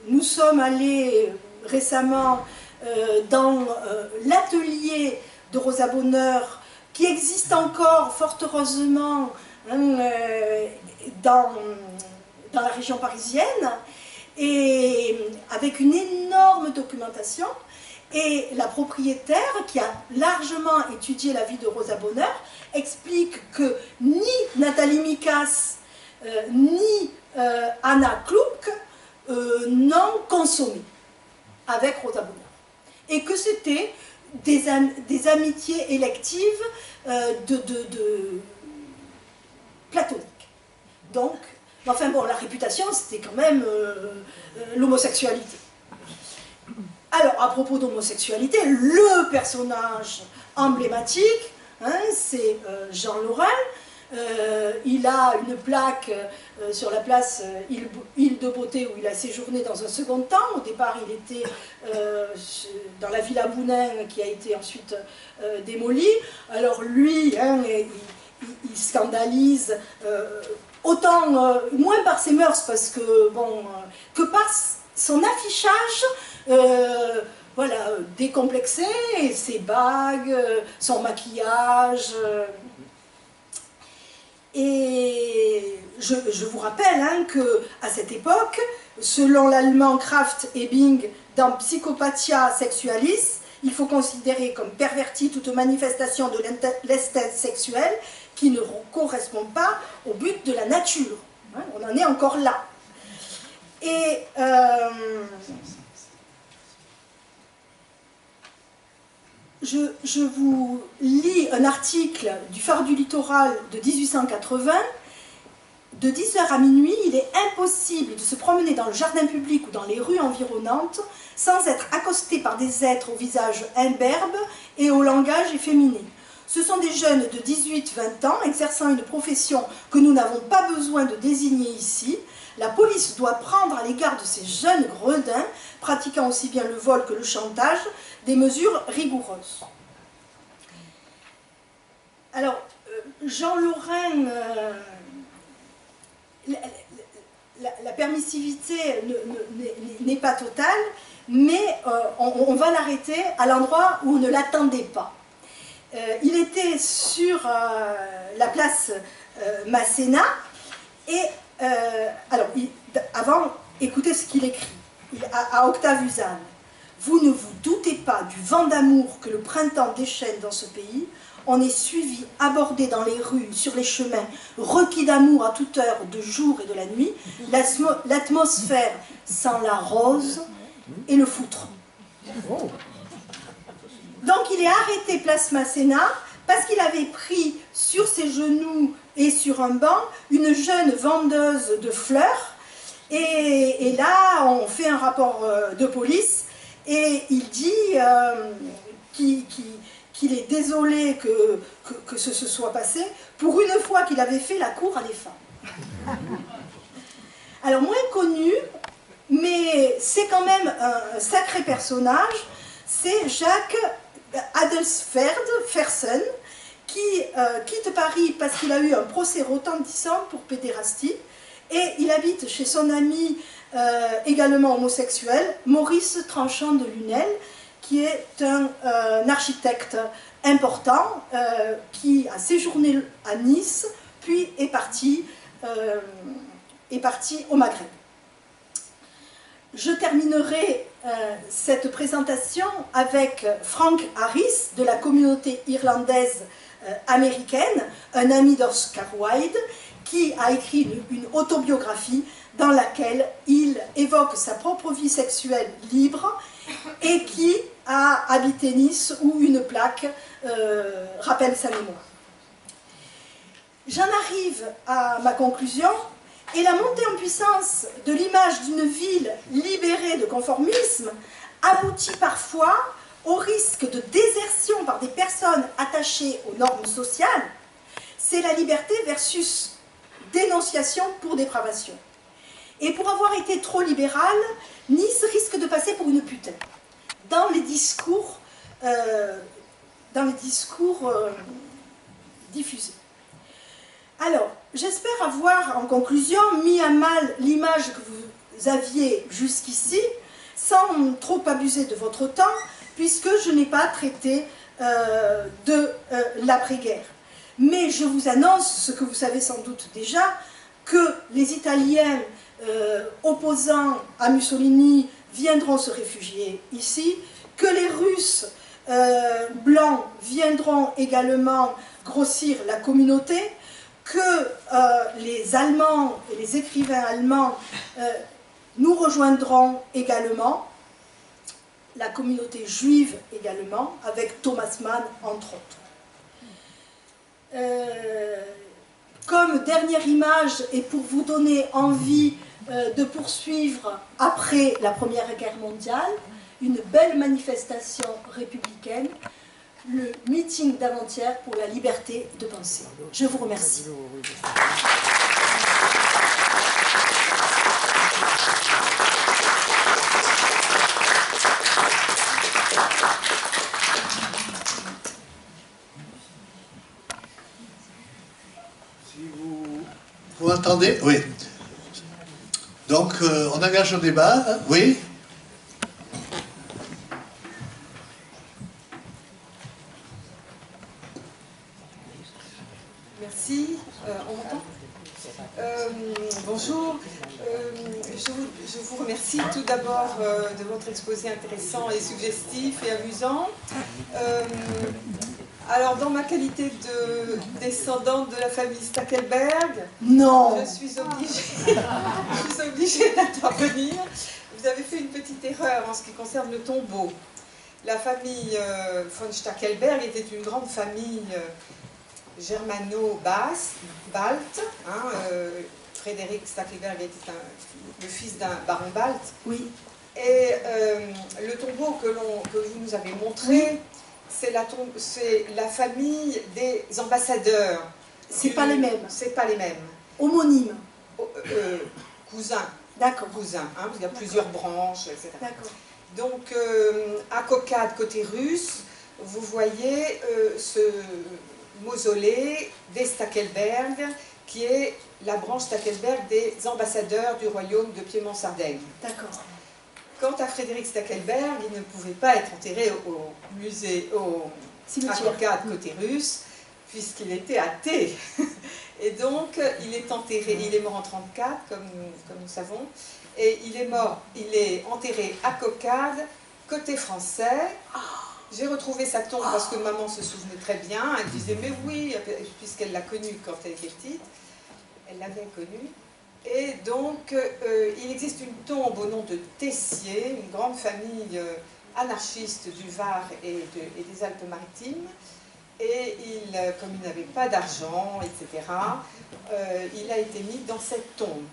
nous sommes allés récemment dans l'atelier de Rosa Bonheur, qui existe encore, fort heureusement, dans la région parisienne, et avec une énorme documentation. Et la propriétaire, qui a largement étudié la vie de Rosa Bonheur, explique que ni Nathalie Mikas ni Anna Klug non consommées avec Rosa Bonheur. Et que c'était des amitiés électives platoniques. Donc, enfin bon, la réputation, c'était quand même l'homosexualité. Alors, à propos d'homosexualité, le personnage emblématique, hein, c'est Jean Lorrain. Il a une plaque sur la place Île de Beauté où il a séjourné dans un second temps. Au départ, il était dans la Villa Bounin qui a été ensuite démolie. Alors lui, hein, il scandalise autant, moins par ses mœurs, parce que, bon, que par son affichage, voilà, décomplexé, ses bagues, son maquillage. Et je vous rappelle hein, qu'à cette époque, selon l'allemand Kraft Ebing, dans Psychopathia Sexualis, il faut considérer comme pervertie toute manifestation de l'esthèse sexuelle qui ne correspond pas au but de la nature. Hein, on en est encore là. Et je vous lis un article du Phare du Littoral de 1880. De 10h à minuit, il est impossible de se promener dans le jardin public ou dans les rues environnantes sans être accosté par des êtres au visage imberbe et au langage efféminé. Ce sont des jeunes de 18-20 ans exerçant une profession que nous n'avons pas besoin de désigner ici. La police doit prendre à l'égard de ces jeunes gredins, pratiquant aussi bien le vol que le chantage, des mesures rigoureuses. Alors, Jean Lorrain, la permissivité n'est pas totale, mais on va l'arrêter à l'endroit où on ne l'attendait pas. Il était sur la place Masséna, et alors, avant, écoutez ce qu'il écrit à Octave Uzanne. Vous ne vous doutez pas du vent d'amour que le printemps déchaîne dans ce pays. On est suivi, abordé dans les rues, sur les chemins, requis d'amour à toute heure, de jour et de la nuit. L'atmosphère sent la rose et le foutre. Donc il est arrêté place Masséna parce qu'il avait pris sur ses genoux et sur un banc une jeune vendeuse de fleurs. Et là, on fait un rapport de police et il dit qu'il est désolé que ce se soit passé, pour une fois qu'il avait fait la cour à des femmes. Alors, moins connu, mais c'est quand même un sacré personnage, c'est Jacques Adelsferd-Fersen, qui quitte Paris parce qu'il a eu un procès retentissant pour pédérastie, et il habite chez son ami également homosexuel, Maurice Tranchant de Lunel, qui est un architecte important, qui a séjourné à Nice, puis est parti au Maghreb. Je terminerai cette présentation avec Frank Harris, de la communauté irlandaise américaine, un ami d'Oscar Wilde, qui a écrit une autobiographie dans laquelle il évoque sa propre vie sexuelle libre et qui a habité Nice, où une plaque rappelle sa mémoire. J'en arrive à ma conclusion, et la montée en puissance de l'image d'une ville libérée de conformisme aboutit parfois au risque de désertion par des personnes attachées aux normes sociales. C'est la liberté versus dénonciation pour dépravation. Et pour avoir été trop libéral, Nice risque de passer pour une putain dans les discours diffusés. Alors, j'espère avoir en conclusion mis à mal l'image que vous aviez jusqu'ici, sans trop abuser de votre temps, puisque je n'ai pas traité de l'après-guerre. Mais je vous annonce, ce que vous savez sans doute déjà, que les Italiens opposants à Mussolini viendront se réfugier ici, que les Russes blancs viendront également grossir la communauté, que les Allemands et les écrivains allemands Nous rejoindrons également la communauté juive également, avec Thomas Mann entre autres. Comme dernière image, et pour vous donner envie de poursuivre après la Première Guerre mondiale, une belle manifestation républicaine, le meeting d'avant-hier pour la liberté de penser. Je vous remercie. Vous m'entendez? Oui. Donc, on engage le débat. Hein? Oui. Merci. On m'entend? Bonjour. Je vous remercie tout d'abord de votre exposé intéressant et suggestif et amusant. Alors, dans ma qualité de descendante de la famille Stackelberg, non. je suis obligée d'intervenir. Vous avez fait une petite erreur en ce qui concerne le tombeau. La famille von Stackelberg était une grande famille germano-balte. Frédéric Stackelberg était le fils d'un baron balte. Oui. Et le tombeau que vous nous avez montré, c'est la famille des ambassadeurs. C'est pas les mêmes. C'est pas les mêmes. Homonymes. Cousins. D'accord. Cousins, parce qu'il y a plusieurs branches, etc. D'accord. Donc, à Kokad, côté russe, vous voyez ce mausolée des Stackelberg, qui est la branche Stackelberg des ambassadeurs du royaume de Piémont-Sardaigne. D'accord. Quant à Frédéric Stackelberg, il ne pouvait pas être enterré au musée, à Kokad, côté russe, puisqu'il était athée. Et donc, il est mort en 1934, comme nous savons, et il est enterré à Kokad, côté français. J'ai retrouvé sa tombe parce que maman se souvenait très bien. Elle disait, mais oui, puisqu'elle l'a connu quand elle était petite. Elle l'avait connu. Et donc, il existe une tombe au nom de Tessier, une grande famille anarchiste du Var et des Alpes-Maritimes. Et comme il n'avait pas d'argent, etc., il a été mis dans cette tombe,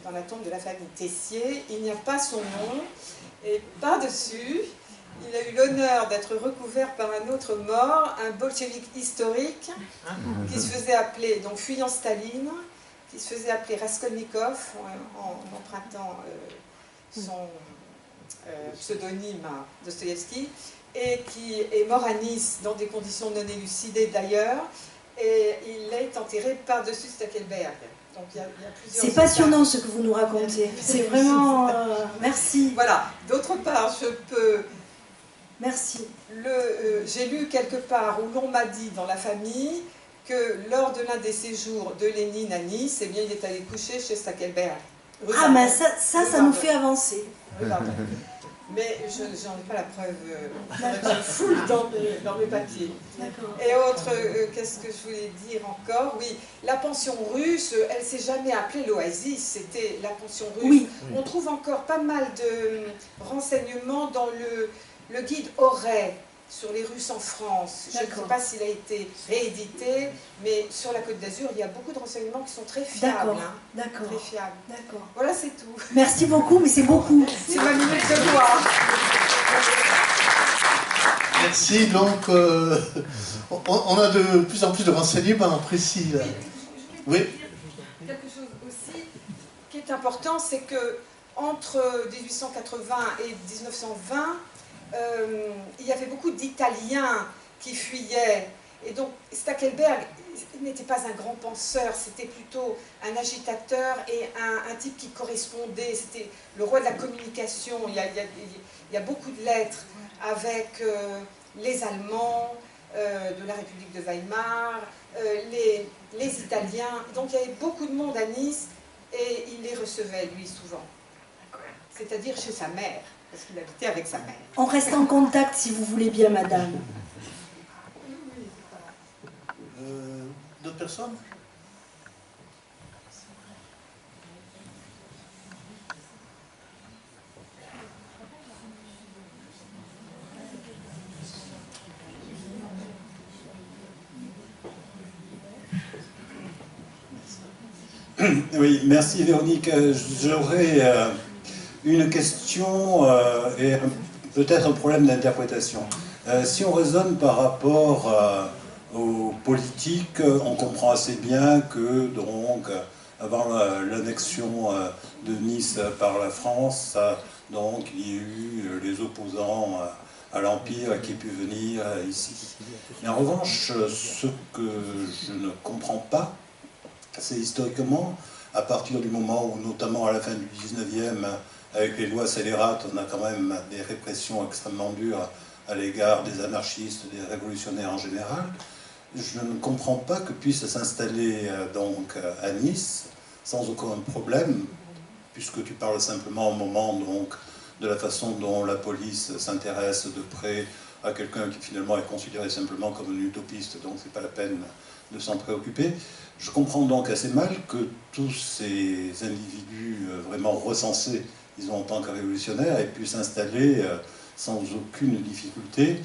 dans la tombe de la famille Tessier. Il n'y a pas son nom. Et par-dessus, il a eu l'honneur d'être recouvert par un autre mort, un bolchevique historique, qui se faisait appeler, donc fuyant Staline, qui se faisait appeler Raskolnikov, en empruntant son pseudonyme à Dostoïevski, et qui est mort à Nice, dans des conditions non élucidées d'ailleurs, et il est enterré par-dessus Stackelberg. Donc il y a plusieurs... C'est passionnant ce que vous nous racontez. C'est vraiment... merci. Voilà. D'autre part, je peux... Merci. J'ai lu quelque part où l'on m'a dit dans la famille que lors de l'un des séjours de Lénine à Nice, eh bien, il est allé coucher chez Stackelberg. Ah, mais ça nous fait avancer. Mais je n'en ai pas la preuve, je fouille dans mes papiers. Et autre, qu'est-ce que je voulais dire encore? Oui, la pension russe, elle ne s'est jamais appelée l'Oasis, c'était la pension russe. Oui. On trouve encore pas mal de renseignements dans le guide Auray sur les Russes en France. Je ne sais pas s'il a été réédité, mais sur la Côte d'Azur, il y a beaucoup de renseignements qui sont très fiables. D'accord. Très fiables. D'accord. Voilà, c'est tout. Merci beaucoup, mais c'est beaucoup. C'est ma minute de gloire. Merci. Donc, on a de plus en plus de renseignements précis. Là. Oui. Quelque chose aussi qui est important, c'est que entre 1880 et 1920, il y avait beaucoup d'Italiens qui fuyaient. Et donc, Stackelberg n'était pas un grand penseur, c'était plutôt un agitateur et un type qui correspondait. C'était le roi de la communication. Il y a beaucoup de lettres avec les Allemands de la République de Weimar, les Italiens. Donc, il y avait beaucoup de monde à Nice et il les recevait, lui, souvent. C'est-à-dire chez sa mère. Parce qu'il habitait avec sa mère. On reste en contact si vous voulez bien, madame. D'autres personnes? Oui, merci Véronique. J'aurais une question et peut-être un problème d'interprétation. Si on raisonne par rapport aux politiques, on comprend assez bien que, donc, avant l'annexion de Nice par la France, donc, il y a eu les opposants à l'Empire qui ait pu venir ici. Mais en revanche, ce que je ne comprends pas, c'est historiquement, à partir du moment où, notamment à la fin du 19e, avec les lois scélérates, on a quand même des répressions extrêmement dures à l'égard des anarchistes, des révolutionnaires en général, je ne comprends pas que puisse s'installer donc à Nice sans aucun problème, puisque tu parles simplement au moment donc de la façon dont la police s'intéresse de près à quelqu'un qui finalement est considéré simplement comme un utopiste, donc c'est pas la peine de s'en préoccuper. Je comprends donc assez mal que tous ces individus vraiment recensés, disons en tant que révolutionnaires, aient pu s'installer sans aucune difficulté,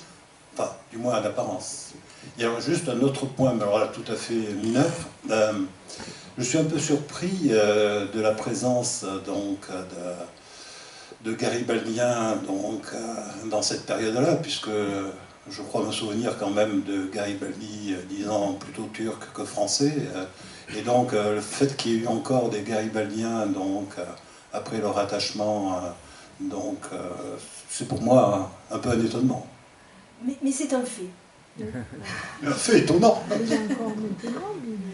enfin, du moins en apparence. Il y a juste un autre point, mais alors là, tout à fait mineur. Je suis un peu surpris de la présence donc de Garibaldiens donc, dans cette période-là, puisque je crois me souvenir quand même de Garibaldi disant plutôt turc que français. Et donc le fait qu'il y ait eu encore des Garibaldiens donc, après leur attachement, donc, c'est pour moi un peu un étonnement. Mais c'est un fait. Un fait étonnant.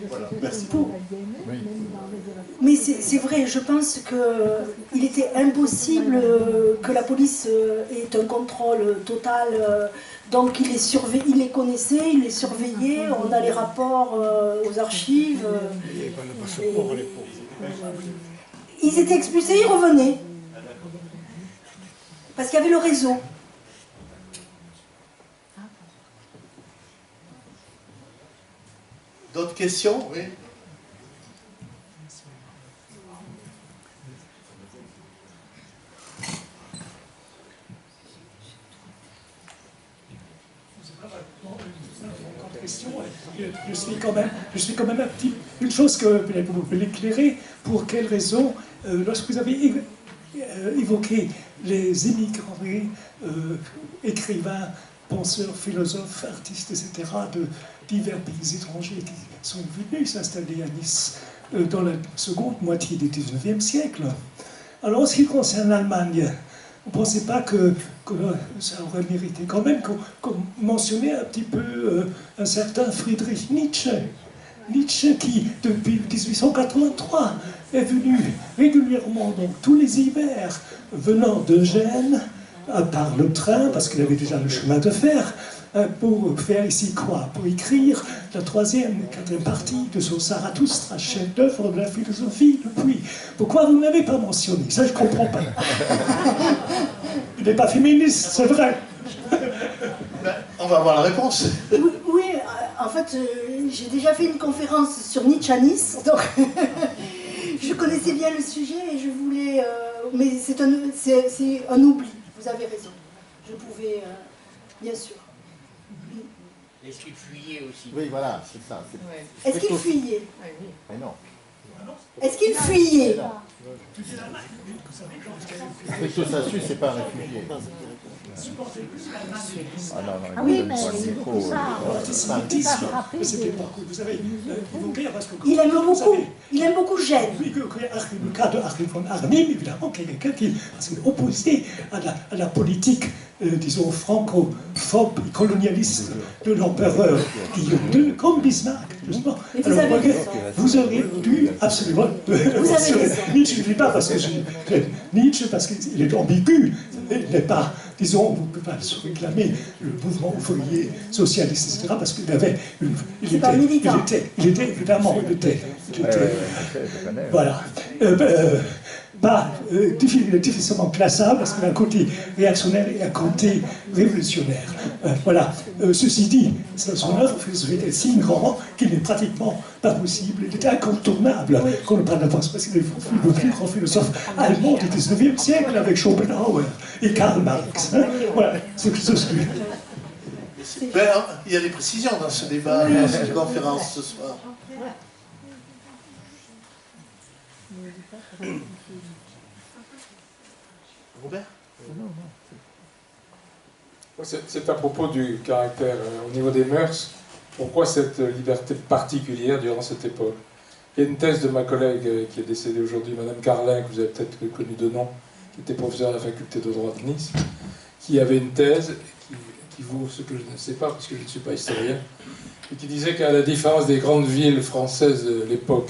Voilà, merci. Mais c'est vrai, je pense qu'il était impossible que la police ait un contrôle total. Donc il les connaissait, il les surveillait, on a les rapports aux archives. Ils étaient expulsés, ils revenaient. Parce qu'il y avait le réseau. D'autres questions? Oui. Je suis quand même un petit... Une chose que vous pouvez l'éclairer, pour quelle raison, lorsque vous avez évoqué les émigrés, écrivains, penseurs, philosophes, artistes, etc., de divers pays étrangers qui sont venus s'installer à Nice dans la seconde moitié du XIXe siècle. Alors, en ce qui concerne l'Allemagne, vous ne pensez pas que ça aurait mérité quand même qu'on mentionnait un petit peu un certain Friedrich Nietzsche. Nietzsche qui, depuis 1883, est venu régulièrement, donc tous les hivers, venant de Gênes, par le train, parce qu'il avait déjà le chemin de fer, pour faire ici quoi? Pour écrire la troisième et quatrième partie de son Zarathustra, chef-d'œuvre de la philosophie depuis. Pourquoi vous ne l'avez pas mentionné? Ça, je ne comprends pas. Il n'est pas féministe, c'est vrai. On va avoir la réponse. Oui, en fait, j'ai déjà fait une conférence sur Nietzsche à Nice, donc je connaissais bien le sujet et je voulais... mais c'est un oubli, vous avez raison. Je pouvais, bien sûr. Est-ce qu'il fuyait aussi? Oui, voilà, c'est ça. Ouais. Est-ce qu'il fuyait? Mais non. Est-ce qu'il fuyait? Stricto sensu, c'est pas un réfugié. Ah non, non, Ah oui, mais il aime beaucoup Gênes. Oui, le cas de Achim von Arnim, évidemment, qui est quelqu'un qui s'est opposé à la politique, disons, franco-phobe, colonialiste de l'empereur Guillaume II, comme Bismarck, justement. Alors, vous aurez dû absolument... Nietzsche, je ne dis pas parce que Nietzsche, parce qu'il est ambigu, il n'est pas, disons, vous ne pouvez pas se réclamer le mouvement ouvrier, socialiste, etc., parce qu'il avait une... Il était évidemment, voilà. Il est difficilement classable parce qu'il a un côté réactionnaire et un côté révolutionnaire. Voilà. Ceci dit, son œuvre philosophique est si grand qu'il n'est pratiquement pas possible. Il était incontournable qu'on ne parle pas parce qu'il est le plus grand philosophe allemand du XIXe siècle avec Schopenhauer et Karl Marx. Voilà. C'est celui. Il y a des précisions dans ce débat, dans cette conférence ce soir. Robert? C'est à propos du caractère au niveau des mœurs. Pourquoi cette liberté particulière durant cette époque? Il y a une thèse de ma collègue qui est décédée aujourd'hui, Madame Carlin, que vous avez peut-être connue de nom, qui était professeure à la faculté de droit de Nice, qui avait une thèse qui vaut ce que je ne sais pas, puisque je ne suis pas historien, et qui disait qu'à la différence des grandes villes françaises de l'époque,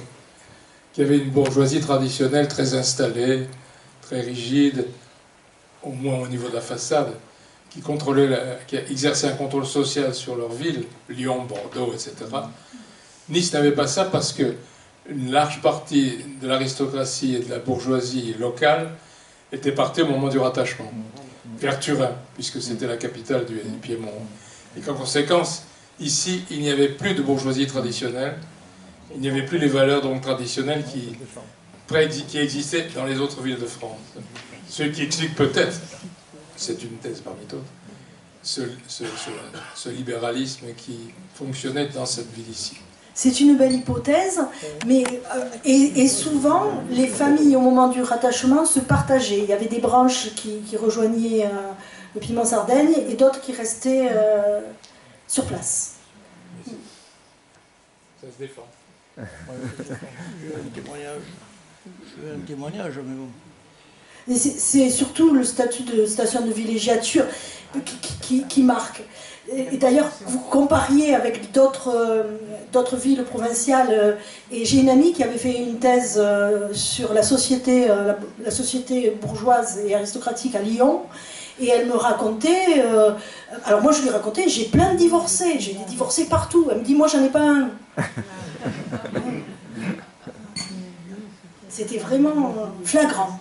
qu'il y avait une bourgeoisie traditionnelle très installée, très rigide, au moins au niveau de la façade, qui exerçait un contrôle social sur leur ville, Lyon, Bordeaux, etc. Nice n'avait pas ça parce que une large partie de l'aristocratie et de la bourgeoisie locale était partie au moment du rattachement, vers Turin, puisque c'était la capitale du Piémont. Et qu'en conséquence, ici, il n'y avait plus de bourgeoisie traditionnelle, il n'y avait plus les valeurs donc traditionnelles qui existaient dans les autres villes de France. Ce qui explique peut-être, c'est une thèse parmi d'autres, ce libéralisme qui fonctionnait dans cette ville ici. C'est une belle hypothèse, mais et souvent, les familles, au moment du rattachement, se partageaient. Il y avait des branches qui rejoignaient le Piémont-Sardaigne et d'autres qui restaient sur place. Ça se défend. J'ai un témoignage, mais bon. C'est surtout le statut de station de villégiature qui marque. Et d'ailleurs, vous compariez avec d'autres villes provinciales, et j'ai une amie qui avait fait une thèse sur la société bourgeoise et aristocratique à Lyon, et elle me racontait, alors moi je lui racontais, j'ai plein de divorcés, j'ai des divorcés partout. Elle me dit, moi j'en ai pas un. C'était vraiment flagrant.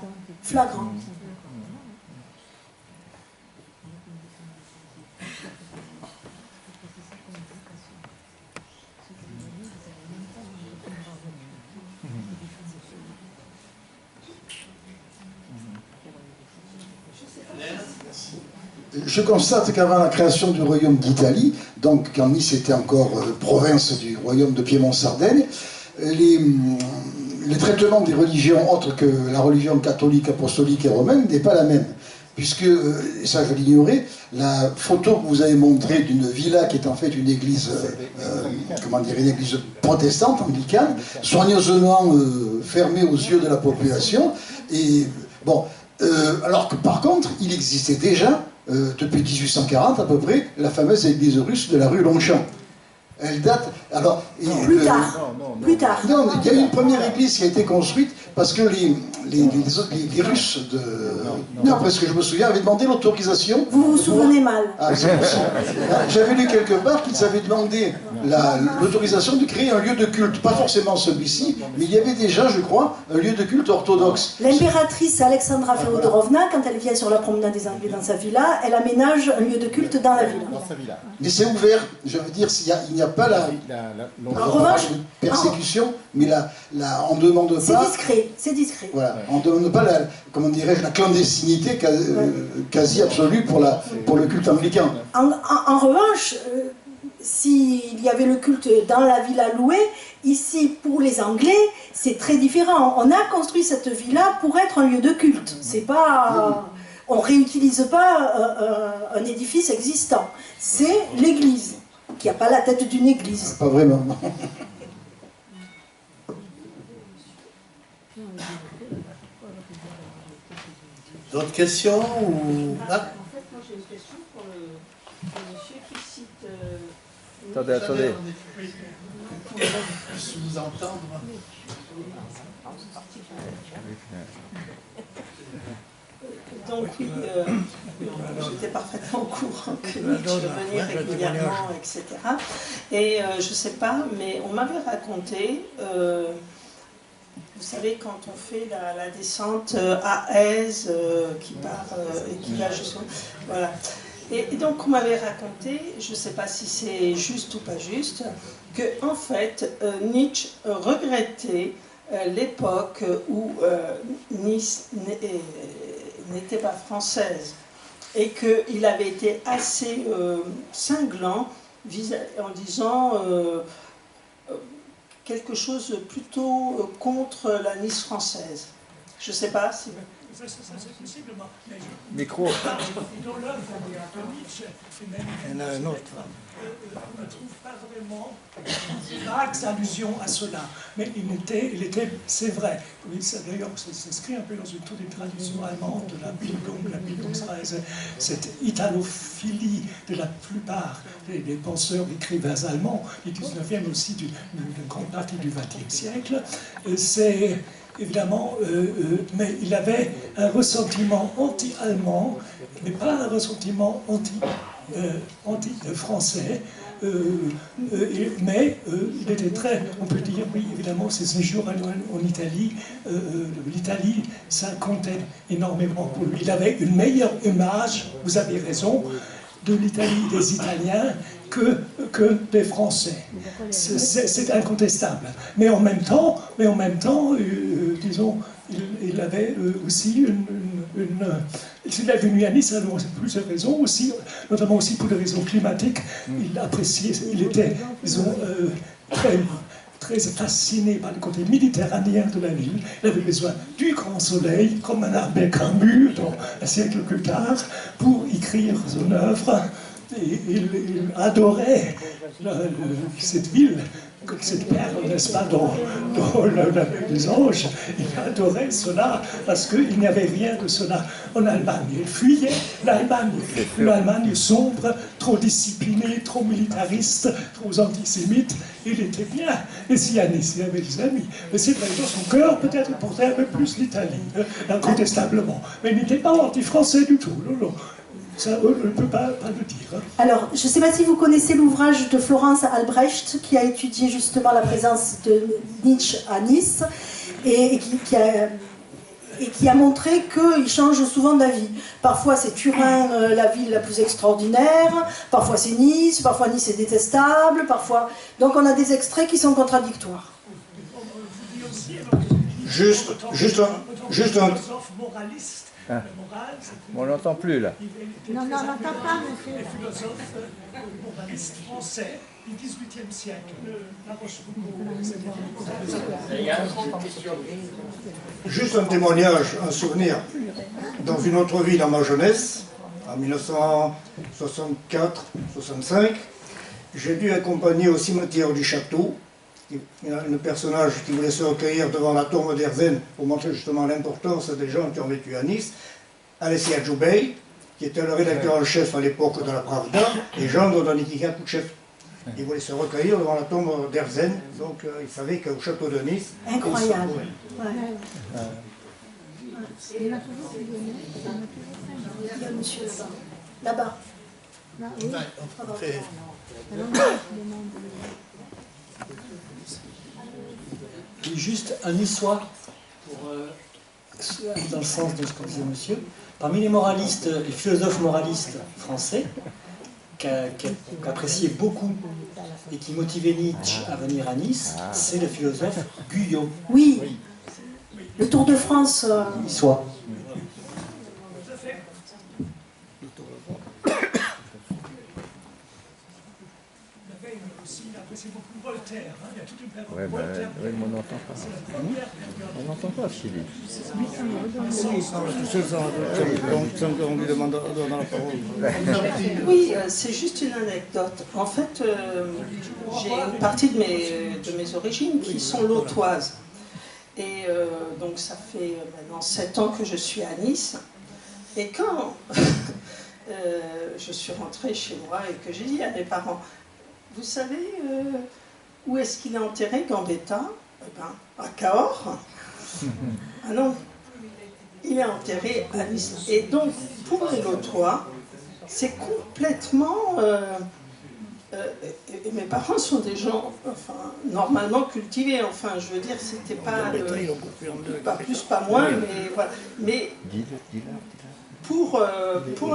Je constate qu'avant la création du royaume d'Italie, donc quand Nice était encore province du royaume de Piémont-Sardaigne, le traitement des religions autres que la religion catholique, apostolique et romaine n'est pas la même. Puisque, ça je l'ignorais, la photo que vous avez montrée d'une villa qui est en fait une église, une église protestante, anglicane, soigneusement fermée aux yeux de la population, et bon, alors que par contre, il existait déjà, depuis 1840 à peu près, la fameuse église russe de la rue Longchamp. Elle date... Alors, plus tard. Non, il y a eu une première église qui a été construite parce que les Russes, d'après ce que je me souviens, avaient demandé l'autorisation. Vous vous souvenez mal. Ah, c'est possible. J'avais lu quelque part qu'ils avaient demandé l'autorisation de créer un lieu de culte. Pas forcément celui-ci, mais il y avait déjà, je crois, un lieu de culte orthodoxe. L'impératrice Alexandra Féodorovna, quand elle vient sur la promenade des Anglais dans sa villa, elle aménage un lieu de culte dans la villa. Mais c'est ouvert. Je veux dire, il n'y a pas en revanche, persécution, mais on ne demande pas... C'est discret. Voilà, on ne demande pas la clandestinité quasi absolue pour le culte anglican. En revanche, s'il y avait le culte dans la villa louée, ici, pour les Anglais, c'est très différent. On a construit cette villa pour être un lieu de culte. C'est pas... On ne réutilise pas un édifice existant. C'est l'église, qui n'a pas la tête d'une église. Pas vraiment. D'autres questions ou... En fait, moi j'ai une question pour le monsieur qui cite... Attendez. Je vous entendre. Donc oui, j'étais parfaitement au courant que Nietzsche venait régulièrement, etc. Et je ne sais pas, mais on m'avait raconté, vous savez, quand on fait la descente à Aise, qui part et qui va jusqu'au... Voilà. Et donc on m'avait raconté, je ne sais pas si c'est juste ou pas juste, que en fait Nietzsche regrettait l'époque où Nice n'était pas française et qu'il avait été assez cinglant en disant quelque chose plutôt contre la Nice française. Je ne sais pas si... Ça, c'est possiblement. Micro. Dans l'œuvre de Nietzsche, Il y en a un autre. on ne trouve pas vraiment de vagues allusions à cela. Mais il était c'est vrai. Oui, d'ailleurs, ça s'inscrit un peu dans toute une tradition allemande de la Bildungsreise, cette italophilie de la plupart des penseurs, écrivains allemands du 19e, aussi d'une grande partie du 20e siècle. C'est évidemment, mais il avait un ressentiment anti-allemand, mais pas un ressentiment anti-français. Mais il était très, on peut dire, oui, évidemment, ses séjours en Italie, l'Italie, ça comptait énormément pour lui. Il avait une meilleure image, vous avez raison, de l'Italie des Italiens que des Français. C'est incontestable. Mais en même temps, disons, il avait aussi il est venu à Nice pour plusieurs raisons aussi, notamment aussi pour des raisons climatiques. Il appréciait, il était, disons, très fasciné par le côté méditerranéen de la ville. Il avait besoin du grand soleil, comme un Albert Camus, un siècle plus tard, pour écrire son œuvre. Et il adorait cette ville, cette perle, n'est-ce pas, dans la baie des Anges. Il adorait cela parce qu'il n'y avait rien de cela en Allemagne. Il fuyait l'Allemagne, une Allemagne sombre, trop disciplinée, trop militariste, trop antisémite. Il était bien, et sioniste, il avait des amis. Mais c'est vrai, dans son cœur, peut-être, il portait un peu plus l'Italie, incontestablement. Mais il n'était pas anti-français du tout, non. Ça, on ne peut pas le dire. Alors, je ne sais pas si vous connaissez l'ouvrage de Florence Albrecht, qui a étudié justement la présence de Nietzsche à Nice, et qui a montré qu'il change souvent d'avis. Parfois c'est Turin, la ville la plus extraordinaire, parfois c'est Nice est détestable, parfois... Donc on a des extraits qui sont contradictoires. Juste un... On l'entend plus là. Non, on n'entend pas, monsieur. Les philosophes moralistes français du XVIIIe siècle, La Rochefoucauld, etc. Juste un témoignage, un souvenir. Dans une autre vie, dans ma jeunesse, en 1964-65, j'ai dû accompagner au cimetière du château un personnage qui voulait se recueillir devant la tombe d'Herzen pour montrer justement l'importance des gens qui ont vécu à Nice, Alessia Djoubey, qui était le rédacteur en chef à l'époque de la Pravda, et Jean Dodonikica Kouchev. Il voulait se recueillir devant la tombe d'Herzen, donc il savait qu'au château de Nice... Incroyable. Il y a un monsieur là-bas. Et juste un niçois, dans le sens de ce que disait monsieur, parmi les moralistes, les philosophes moralistes français, qu'appréciait beaucoup et qui motivait Nietzsche à venir à Nice, c'est le philosophe Guyot. Oui, le Tour de France. Niçois. C'est beaucoup Voltaire, hein. Il y a toute une période Voltaire. Oui, mais on n'entend pas. On n'entend pas, Philippe. On lui demande la parole. Oui, c'est juste une anecdote. En fait, j'ai une partie de mes origines qui sont lautoises. Et donc ça fait maintenant 7 ans que je suis à Nice. Et quand je suis rentrée chez moi et que j'ai dit à mes parents, vous savez où est-ce qu'il est enterré, Gambetta? Eh ben, à Cahors. Ah non, il est enterré à Nice. Et donc, pour les Lautois, c'est complètement... et mes parents sont des gens, enfin, normalement cultivés. Enfin, je veux dire, c'était pas plus, pas moins, mais voilà. Mais pour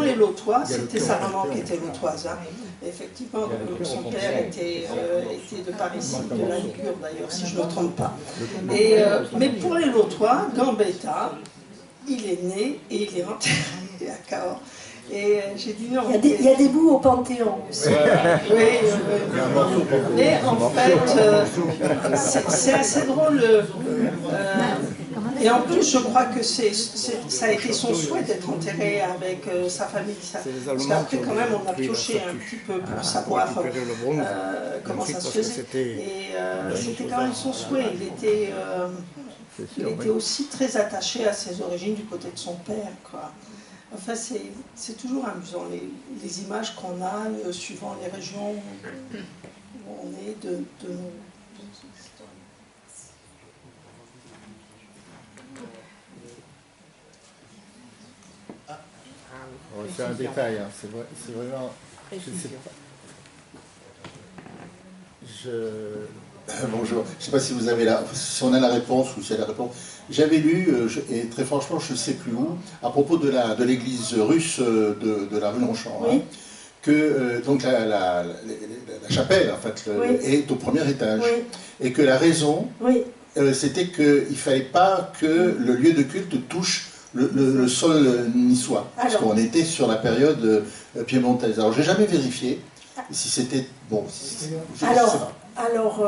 les Lautois, c'était sa maman qui était lautoise. Hein. Effectivement, son père était de Parisis, de la Ligure d'ailleurs, si je ne me trompe pas. Mais pour les Lautois, Gambetta, il est né et il est enterré à Cahors. Et j'ai dit non. Il y a des bouts au Panthéon aussi. Oui, mais en fait, c'est assez drôle. Et en plus, je crois que ça a été son souhait d'être enterré avec sa famille. Parce qu'après, quand même, on a pioché un petit peu pour savoir comment ça se faisait. Et c'était quand même son souhait. Il était aussi très attaché à ses origines du côté de son père, quoi. Enfin, c'est toujours amusant, les images qu'on a, suivant les régions où on est, de nos... C'est un détail, hein. C'est vraiment... Je sais pas. Bonjour, je ne sais pas si vous avez si on a la réponse ou si elle a la réponse. J'avais lu, et très franchement je ne sais plus où, à propos de l'église russe de la rue Longchamp, oui. Hein, que donc la chapelle en fait, oui. Est au premier étage, oui. Et que la raison, oui. C'était qu'il ne fallait pas que le lieu de culte touche le sol niçois, parce qu'on était sur la période piémontaise. Alors j'ai jamais vérifié si c'était bon. Alors,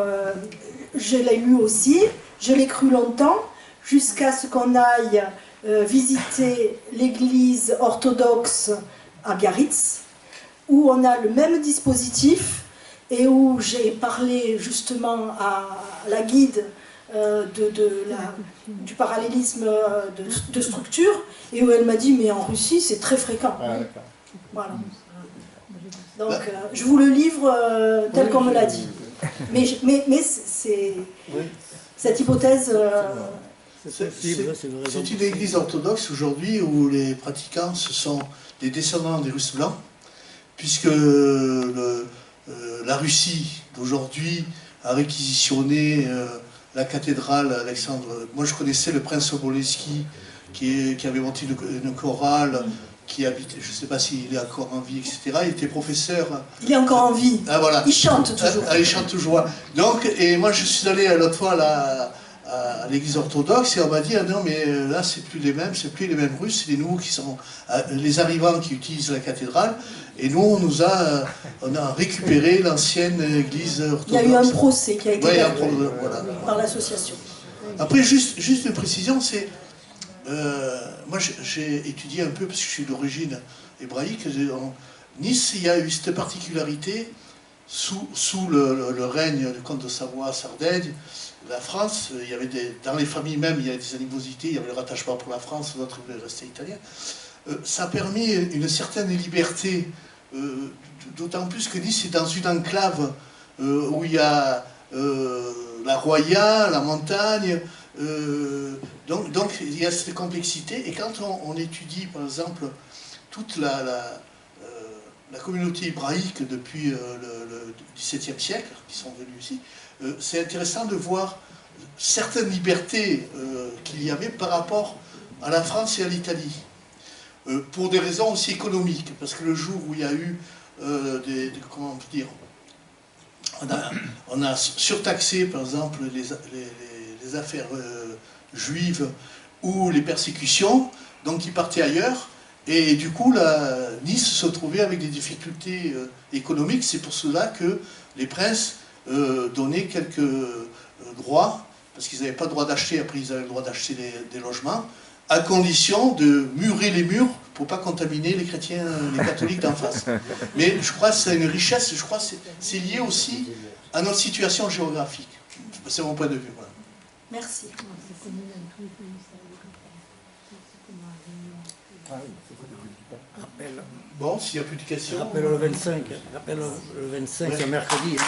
je l'ai lu aussi, je l'ai cru longtemps, jusqu'à ce qu'on aille visiter l'église orthodoxe à Biarritz, où on a le même dispositif et où j'ai parlé justement à la guide du parallélisme de structure, et où elle m'a dit, mais en Russie c'est très fréquent. Ah, voilà. Donc je vous le livre tel qu'on me l'a dit. Mais c'est cette hypothèse... C'est une église orthodoxe aujourd'hui où les pratiquants, ce sont des descendants des Russes blancs, puisque la Russie d'aujourd'hui a réquisitionné la cathédrale Alexandre. Moi je connaissais le prince Sobolevski qui avait monté une chorale, qui habitait, je ne sais pas s'il est encore en vie, etc. Il était professeur. Il est encore en vie. Ah, voilà. Il chante toujours. Il chante toujours. Donc, et moi je suis allé l'autre fois à l'église orthodoxe et on m'a dit, ah non mais là c'est plus les mêmes Russes, c'est les nouveaux qui sont les arrivants qui utilisent la cathédrale, et nous on a récupéré l'ancienne église orthodoxe. Il y a eu un procès qui a été fait voilà. Par l'association. Après juste une précision, c'est moi j'ai étudié un peu parce que je suis d'origine hébraïque. En Nice, il y a eu cette particularité sous le règne du comte de Savoie-Sardaigne. La France, il y avait dans les familles même, il y avait des animosités, il y avait le rattachement pour la France, d'autres voulaient rester italiens. Ça a permis une certaine liberté, d'autant plus que Nice est dans une enclave où il y a la Roya, la montagne, donc il y a cette complexité. Et quand on étudie, par exemple, toute la communauté hébraïque depuis le XVIIe siècle, qui sont venus ici, c'est intéressant de voir certaines libertés qu'il y avait par rapport à la France et à l'Italie, pour des raisons aussi économiques, parce que le jour où il y a eu comment on peut dire, on a surtaxé par exemple les affaires juives ou les persécutions, donc ils partaient ailleurs, et du coup Nice se trouvait avec des difficultés économiques. C'est pour cela que les princes donner quelques droits, parce qu'ils n'avaient pas le droit d'acheter, après ils avaient le droit d'acheter des logements, à condition de murer les murs pour ne pas contaminer les chrétiens, les catholiques d'en face. Mais je crois que c'est une richesse, je crois que c'est lié aussi à notre situation géographique. C'est mon point de vue. Voilà. Merci. Bon, s'il n'y a plus de questions... Rappelle le 25, un mercredi. Hein.